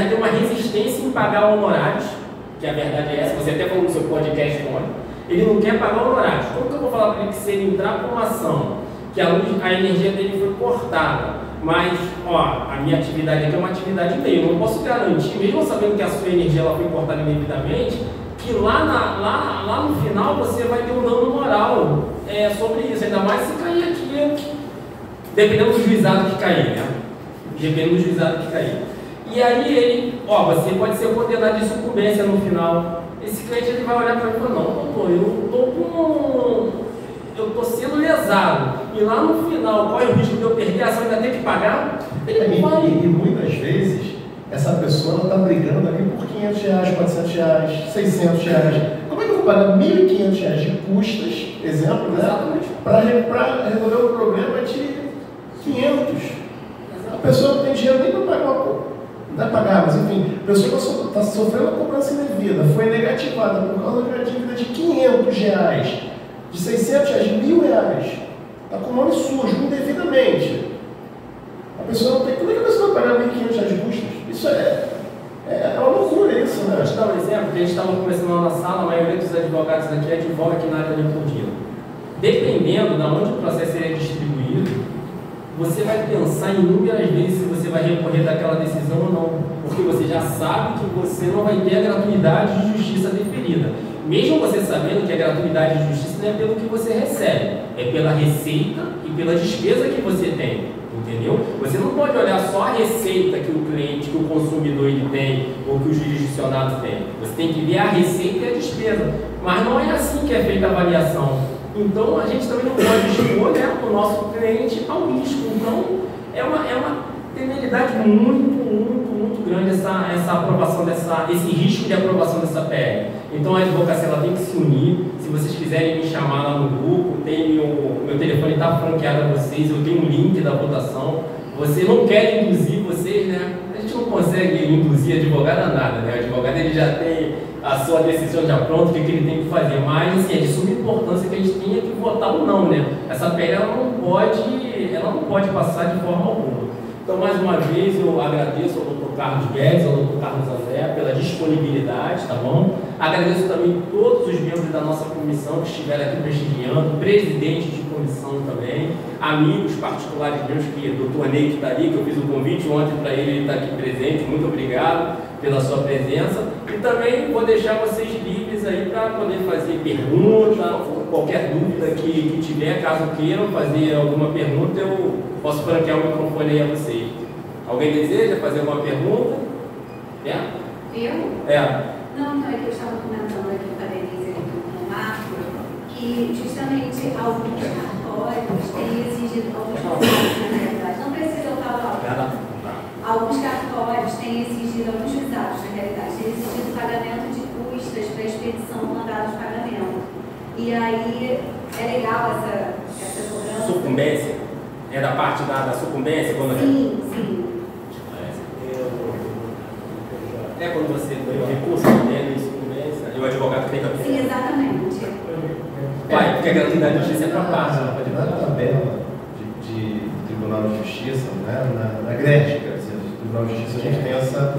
tem uma resistência em pagar honorários, que a verdade é essa, você até falou no seu podcast ontem, ele não quer pagar honorários. Como que eu vou falar para ele que se ele entrar com uma ação, que a energia dele foi cortada, mas, a minha atividade aqui é uma atividade meio, eu não posso garantir, mesmo sabendo que a sua energia ela foi cortada indevidamente, que lá no final você vai ter um dano moral sobre isso, ainda mais se cair aqui, dependendo do juizado que cair, né? Dependendo do juizado que cair. E aí ele, você pode ser condenado de sucumbência no final. Esse cliente ele vai olhar para mim e falar, não, doutor, eu estou sendo lesado. E lá no final, qual é o risco de eu perder a ação e ainda ter que pagar? Ele não vai. E muitas vezes, essa pessoa está brigando ali por R$500, R$400, R$600. Como é que eu vou pagar R$1.500 de custas, exemplo, né? Para resolver o problema de 500. A pessoa não tem dinheiro nem para pagar não vai pagar, mas enfim, a pessoa está sofrendo uma cobrança indevida, foi negativada por causa de uma dívida de R$500, de R$600, R$1.000, está com o nome sujo, indevidamente. A pessoa não tem. Como é que a pessoa vai pagar R$1.500 de custos? Isso é uma loucura isso, né? Vou te dar um exemplo, que a gente estava conversando lá na sala, a maioria dos advogados aqui advoga aqui na área de imposto. Dependendo de onde o processo é distribuído, você vai pensar inúmeras vezes se você vai recorrer daquela decisão ou não, porque você já sabe que você não vai ter a gratuidade de justiça deferida. Mesmo você sabendo que a gratuidade de justiça não é pelo que você recebe, é pela receita e pela despesa que você tem, entendeu? Você não pode olhar só a receita que o cliente, que o consumidor ele tem, ou que o jurisdicionado tem. Você tem que ver a receita e a despesa, mas não é assim que é feita a avaliação. Então, a gente também não pode expor, né, o nosso cliente ao risco. Então, é uma temeridade muito grande essa aprovação esse risco de aprovação dessa PL. Então, a advocacia ela tem que se unir. Se vocês quiserem me chamar lá no grupo, meu telefone está franqueado a vocês, eu tenho um link da votação. Você não quer induzir vocês, né? A gente não consegue induzir advogado a nada, né? O advogado ele já tem a sua decisão já pronta, o que ele tem que fazer, mas assim, é de suma importância que a gente tenha que votar ou não, né? Essa PL ela não pode passar de forma alguma. Então, mais uma vez, eu agradeço ao Dr. Carlos Guedes, ao Dr. Carlos André pela disponibilidade, tá bom? Agradeço também todos os membros da nossa comissão que estiveram aqui prestigiando, presidente de comissão também, amigos particulares meus, que o Dr. Ney que está ali, que eu fiz o convite ontem para ele estar aqui presente, muito obrigado pela sua presença. E também vou deixar vocês livres aí para poder fazer pergunta, qualquer dúvida que tiver, caso queiram fazer alguma pergunta, eu posso franquear o microfone aí a vocês. Alguém deseja fazer alguma pergunta? Eu? Não, então é que eu estava comentando aqui com a Denise e com o Marco, que justamente alguns cartórios têm exigido, na realidade, não precisa eu falar, alguns cartórios têm exigido, alguns juizados na realidade, têm exigido pagamento de custas para a expedição do mandado de pagamento. E aí é legal essa cobrança. Sucumbência? É da parte da sucumbência? Quando Sim. É quando você tem o recurso em sucumbência e o advogado tem que... Sim, exatamente. Porque a gratuidade de justiça é para parte. Na tabela de Tribunal de Justiça, né, na grégio, do Tribunal de Justiça, a gente tem essa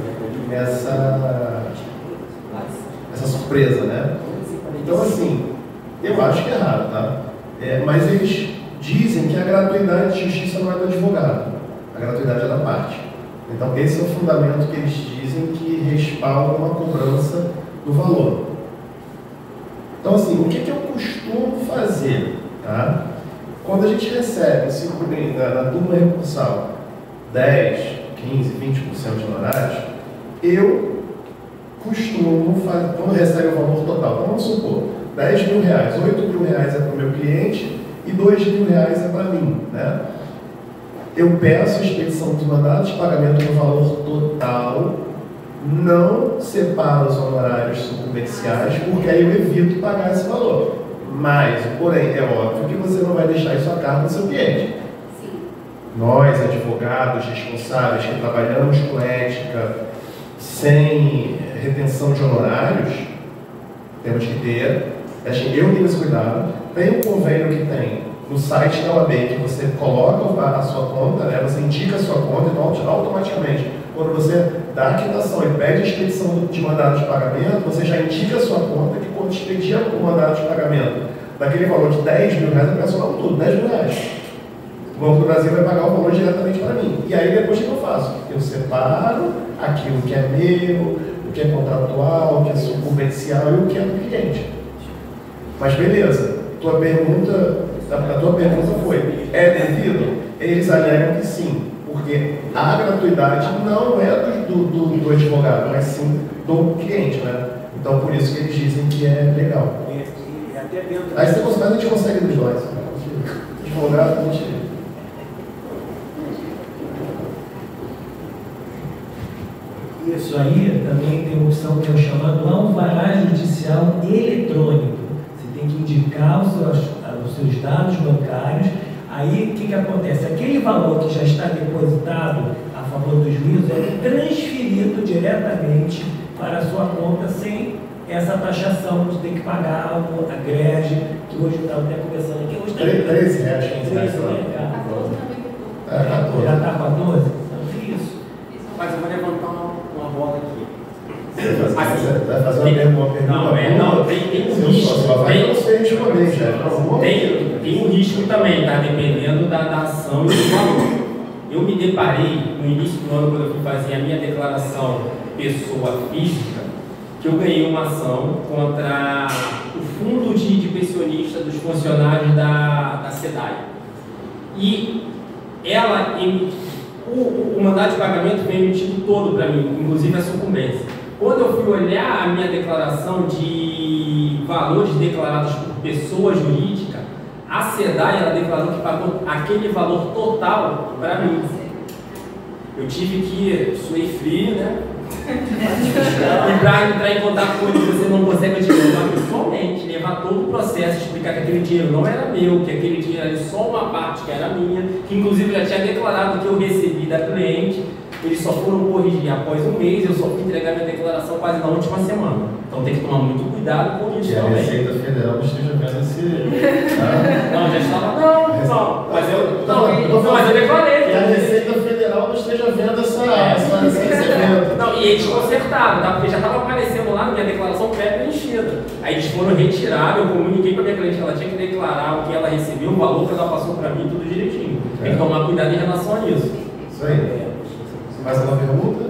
surpresa, né? Então, assim, eu acho que é errado, tá? Mas eles dizem que a gratuidade de justiça não é do advogado, a gratuidade é da parte. Então, esse é o fundamento que eles dizem que respalda uma cobrança do valor. Então, assim, o que eu costumo fazer, tá? Quando a gente recebe na turma recursal 10, 15, 20% de honorários, eu costumo fazer, quando recebe o valor total, vamos supor, R$10 mil, R$8 mil é para o meu cliente e R$2 mil é para mim, né? Eu peço a expedição dos mandados de pagamento no valor total, não separo os honorários sucumbenciais, porque aí eu evito pagar esse valor. Mas, porém, é óbvio que você não vai deixar isso a cargo do seu cliente. Sim. Nós, advogados responsáveis que trabalhamos com ética, sem retenção de honorários, temos que ter, eu tenho esse cuidado, tem um convênio que tem no site da OAB, que você coloca a sua conta, né, você indica a sua conta, então automaticamente, quando você dá a quitação e pede a expedição de mandado de pagamento, você já indica a sua conta que quando expedir o mandado de pagamento daquele valor de 10 mil reais, a pessoa não tudo, 10 mil reais. O Banco do Brasil vai pagar o valor diretamente para mim. E aí depois o que eu faço? Eu separo aquilo que é meu, o que é contratual, o que é subcomercial e o que é do cliente. Mas beleza, a tua pergunta foi, é devido? Eles alegam que sim, porque a gratuidade não é do advogado, mas sim do cliente, né? Então por isso que eles dizem que é legal. Aí você consegue, a gente consegue dos dois. Advogado, a gente... Isso aí também tem uma opção que é o chamado alvará judicial eletrônico. Você tem que indicar os seus dados bancários. Aí o que acontece? Aquele valor que já está depositado a favor do juízo é transferido diretamente para a sua conta sem essa taxação de ter que pagar a greve, que hoje está até conversando aqui. Hoje está 13 reais, 15 reais. Já está 14? Então tem isso. Mas eu vou levantar uma bola aqui. Você vai fazer uma pergunta? Não, tem um risco. Tem um risco também, tá? Dependendo da ação e do valor. Eu me deparei no início do ano, quando eu fui fazer a minha declaração pessoa física, que eu ganhei uma ação contra o fundo de pensionista dos funcionários da SEDAI. E ela o mandado de pagamento veio emitido todo para mim, inclusive a sucumbência. Quando eu fui olhar a minha declaração de valores declarados por pessoa jurídica, a SEDAI ela declarou que pagou aquele valor total para mim. Eu tive que suei frio, né? E para entrar em contato com ele, você não consegue adquirir pessoalmente, levar todo o processo, explicar que aquele dinheiro não era meu, que aquele dinheiro era só uma parte que era minha, que inclusive eu já tinha declarado que eu recebi da cliente. Eles só foram corrigir após um mês, eu só fui entregar minha declaração quase na última semana. Então tem que tomar muito cuidado com isso também. A Receita Federal esteja vendo esse... Não, já estava... Não, mas eu declarei. E a Receita Federal não esteja vendo esse evento. Não, e eles consertaram, tá? Porque já estava aparecendo lá na minha declaração pré-preenchida. Aí eles foram retirar, eu comuniquei para a minha cliente que ela tinha que declarar o que ela recebeu, o valor que ela passou para mim, tudo direitinho. Tem que tomar cuidado em relação a isso. Isso aí. Mais uma pergunta?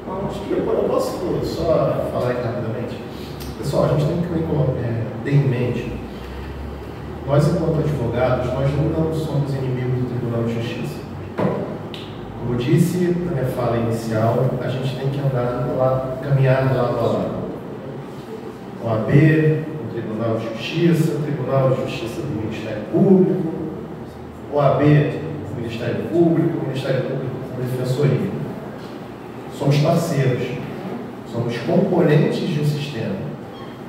Não, acho que eu posso só falar aqui rapidamente. Pessoal, a gente tem que ter em mente, nós enquanto advogados, nós não somos inimigos do Tribunal de Justiça. Como eu disse na minha fala inicial, a gente tem que caminhar lado a lado. OAB, o Tribunal de Justiça, o Tribunal de Justiça do Ministério Público, OAB, o Ministério Público, o Ministério Público com a Defensoria. Somos parceiros, somos componentes de um sistema.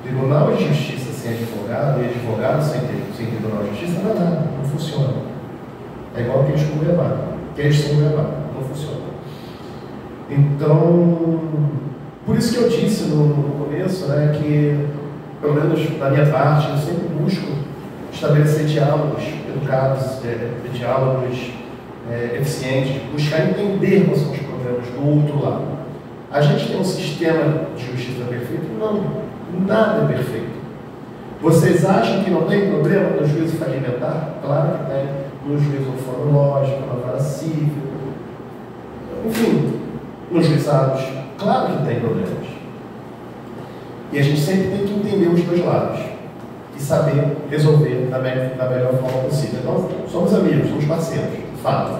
Tribunal de Justiça sem advogado e advogado sem Tribunal de Justiça não é nada, não funciona. É igual aqueles com Cuiabá, aqueles sem Cuiabá, não funciona. Então, por isso que eu disse no começo, né, que, pelo menos da minha parte, eu sempre busco estabelecer diálogos educados, diálogos eficientes, buscar entender quais são os problemas do outro lado. A gente tem um sistema de justiça perfeito? Não, nada é perfeito. Vocês acham que não tem problema no juízo falimentar? Claro que tem. No juízo fonológico, na vara civil, enfim, nos juizados, claro que tem problemas. E a gente sempre tem que entender os dois lados e saber resolver da melhor forma possível. Então, somos amigos, somos parceiros, fato.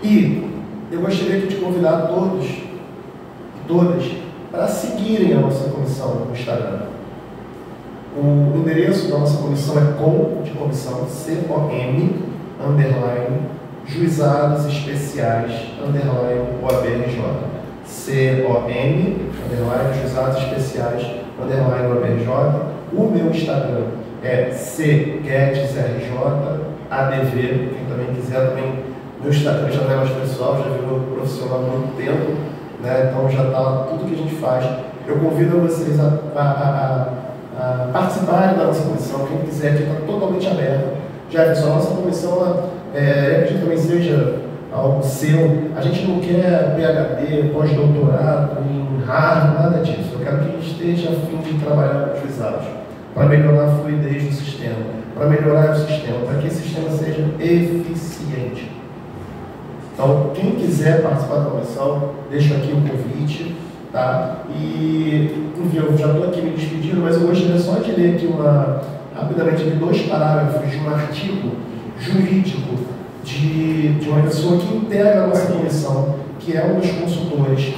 E eu gostaria de convidar todos e todas para seguirem a nossa comissão no Instagram. O endereço da nossa comissão é comissão, COM, Juizados Especiais, OABRJ. COM, Juizados Especiais, OABRJ. O meu Instagram é CGuedesRJ, ADV. Quem também quiser, também meu Instagram já não é mais pessoal, já virou profissional há muito tempo, né? Então já está lá tudo que a gente faz. Eu convido vocês a participar participarem da nossa comissão, quem quiser, aqui está totalmente aberto. Jefferson, a nossa comissão, acredito que também seja algo seu. A gente não quer PhD, pós-doutorado, em Harvard, nada disso. Eu quero que a gente esteja a fim de trabalhar com os juizados, para melhorar a fluidez do sistema, para melhorar o sistema, para que esse sistema seja eficiente. Então, quem quiser participar da comissão, deixo aqui o convite, tá? E, enfim, eu já estou aqui me despedindo, mas eu gostaria só de ler aqui rapidamente aqui 2 parágrafos de um artigo jurídico de uma pessoa que integra a nossa comissão, que é um dos consultores,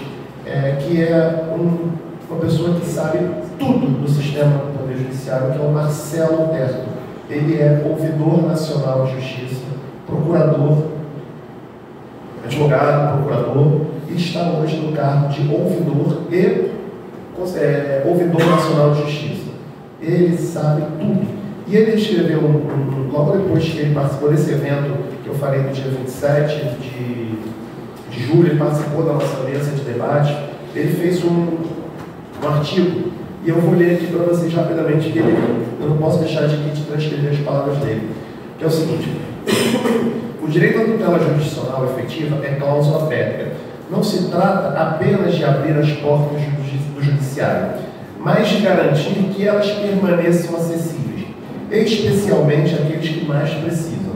que é uma pessoa que sabe tudo do sistema do Poder Judiciário, que é o Marcelo Terto. Ele é ouvidor nacional de justiça, procurador, advogado, procurador, e está hoje no cargo de ouvidor e ouvidor nacional de justiça. Ele sabe tudo. E ele escreveu, logo depois que ele participou desse evento que eu falei no dia 27 de julho, ele participou da nossa mesa de debate, ele fez um artigo, e eu vou ler aqui para vocês rapidamente, que eu não posso deixar de aqui de transcrever as palavras dele, que é o seguinte: o direito à tutela jurisdicional efetiva é cláusula pétrea. Não se trata apenas de abrir as portas do judiciário, mas de garantir que elas permaneçam acessíveis, especialmente àqueles que mais precisam.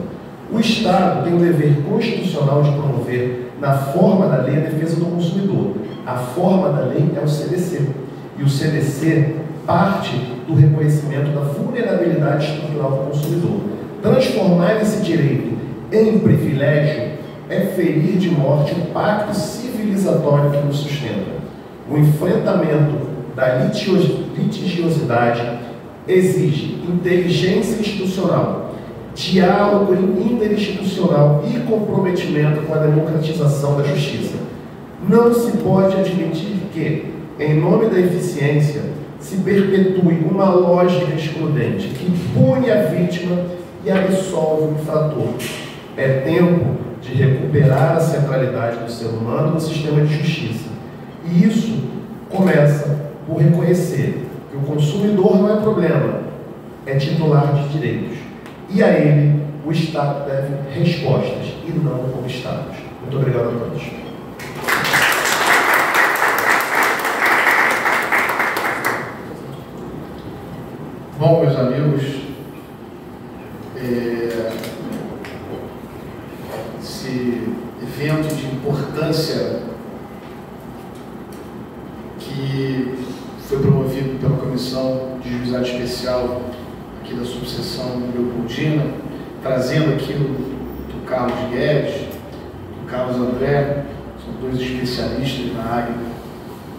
O Estado tem o dever constitucional de promover, na forma da lei, a defesa do consumidor. A forma da lei é o CDC. E o CDC parte do reconhecimento da vulnerabilidade estrutural do consumidor. Transformar esse direito em privilégio é ferir de morte o pacto civilizatório que nos sustenta. O enfrentamento da litigiosidade exige inteligência institucional, diálogo interinstitucional e comprometimento com a democratização da justiça. Não se pode admitir que, em nome da eficiência, se perpetue uma lógica excludente que pune a vítima e absolve o infrator. É tempo de recuperar a centralidade do ser humano no sistema de justiça. E isso começa por reconhecer que o consumidor não é problema, é titular de direitos. E a ele, o Estado deve respostas e não obstáculos. Muito obrigado a todos. Bom, meus amigos, esse evento de importância que foi promovido pela Comissão de Juizado Especial aqui da subseção Leopoldina, trazendo aqui do Carlos Guedes, do Carlos André, são 2 especialistas na área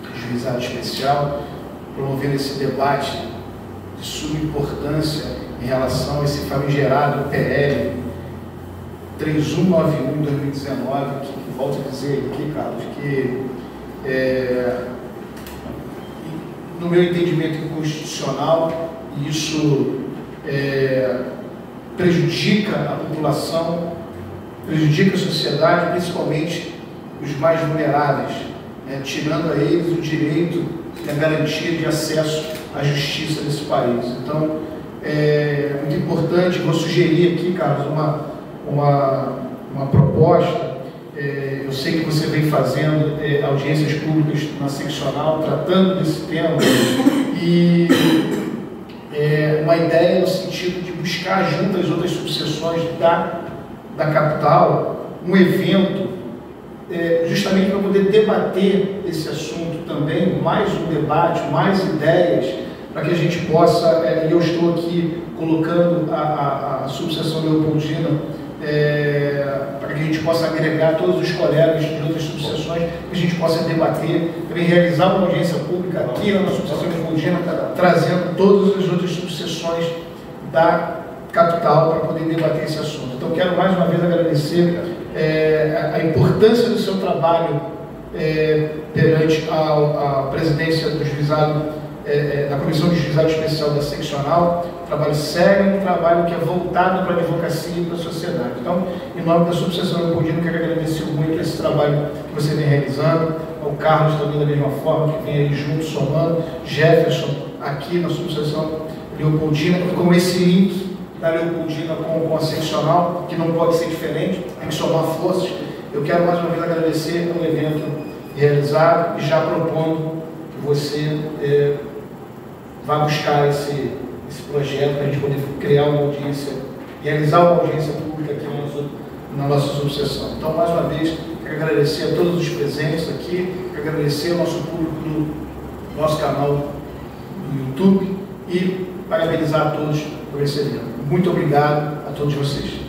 de juizado especial, promovendo esse debate de suma importância em relação a esse famigerado PL 3191 de 2019, que volto a dizer aqui, Carlos, que no meu entendimento inconstitucional, isso prejudica a população, prejudica a sociedade, principalmente os mais vulneráveis, tirando a eles o direito e a garantia de acesso à justiça desse país. Então, é muito importante, vou sugerir aqui, Carlos, uma proposta. Eu sei que você vem fazendo audiências públicas na seccional, tratando desse tema, e uma ideia no sentido de buscar, junto às outras subseções da capital, um evento, justamente para poder debater esse assunto também, mais um debate, mais ideias, para que a gente possa, e eu estou aqui colocando a subseção Leopoldina, para que a gente possa agregar todos os colegas de outras subseções, que a gente possa debater, também realizar uma audiência pública aqui na subseção Leopoldina, trazendo todas as outras subseções da capital para poder debater esse assunto. Então, quero mais uma vez agradecer a importância do seu trabalho perante a presidência do juizado, da Comissão de Juizado Especial da Seccional, um trabalho sério, um trabalho que é voltado para a advocacia e para a sociedade. Então, em nome da subseção Leopoldina, quero agradecer muito esse trabalho que você vem realizando, ao Carlos também da mesma forma, que vem aí junto, somando, Jefferson, aqui na subseção Leopoldina, e com esse link da Leopoldina com a seccional, que não pode ser diferente, tem que somar forças. Eu quero mais uma vez agradecer pelo evento realizado e já propondo que você vá buscar esse projeto para a gente poder criar uma audiência, realizar uma audiência pública aqui na nossa subseção. Então, mais uma vez, quero agradecer a todos os presentes aqui, quero agradecer ao nosso público do nosso canal do YouTube e parabenizar a todos por esse evento. Muito obrigado a todos vocês.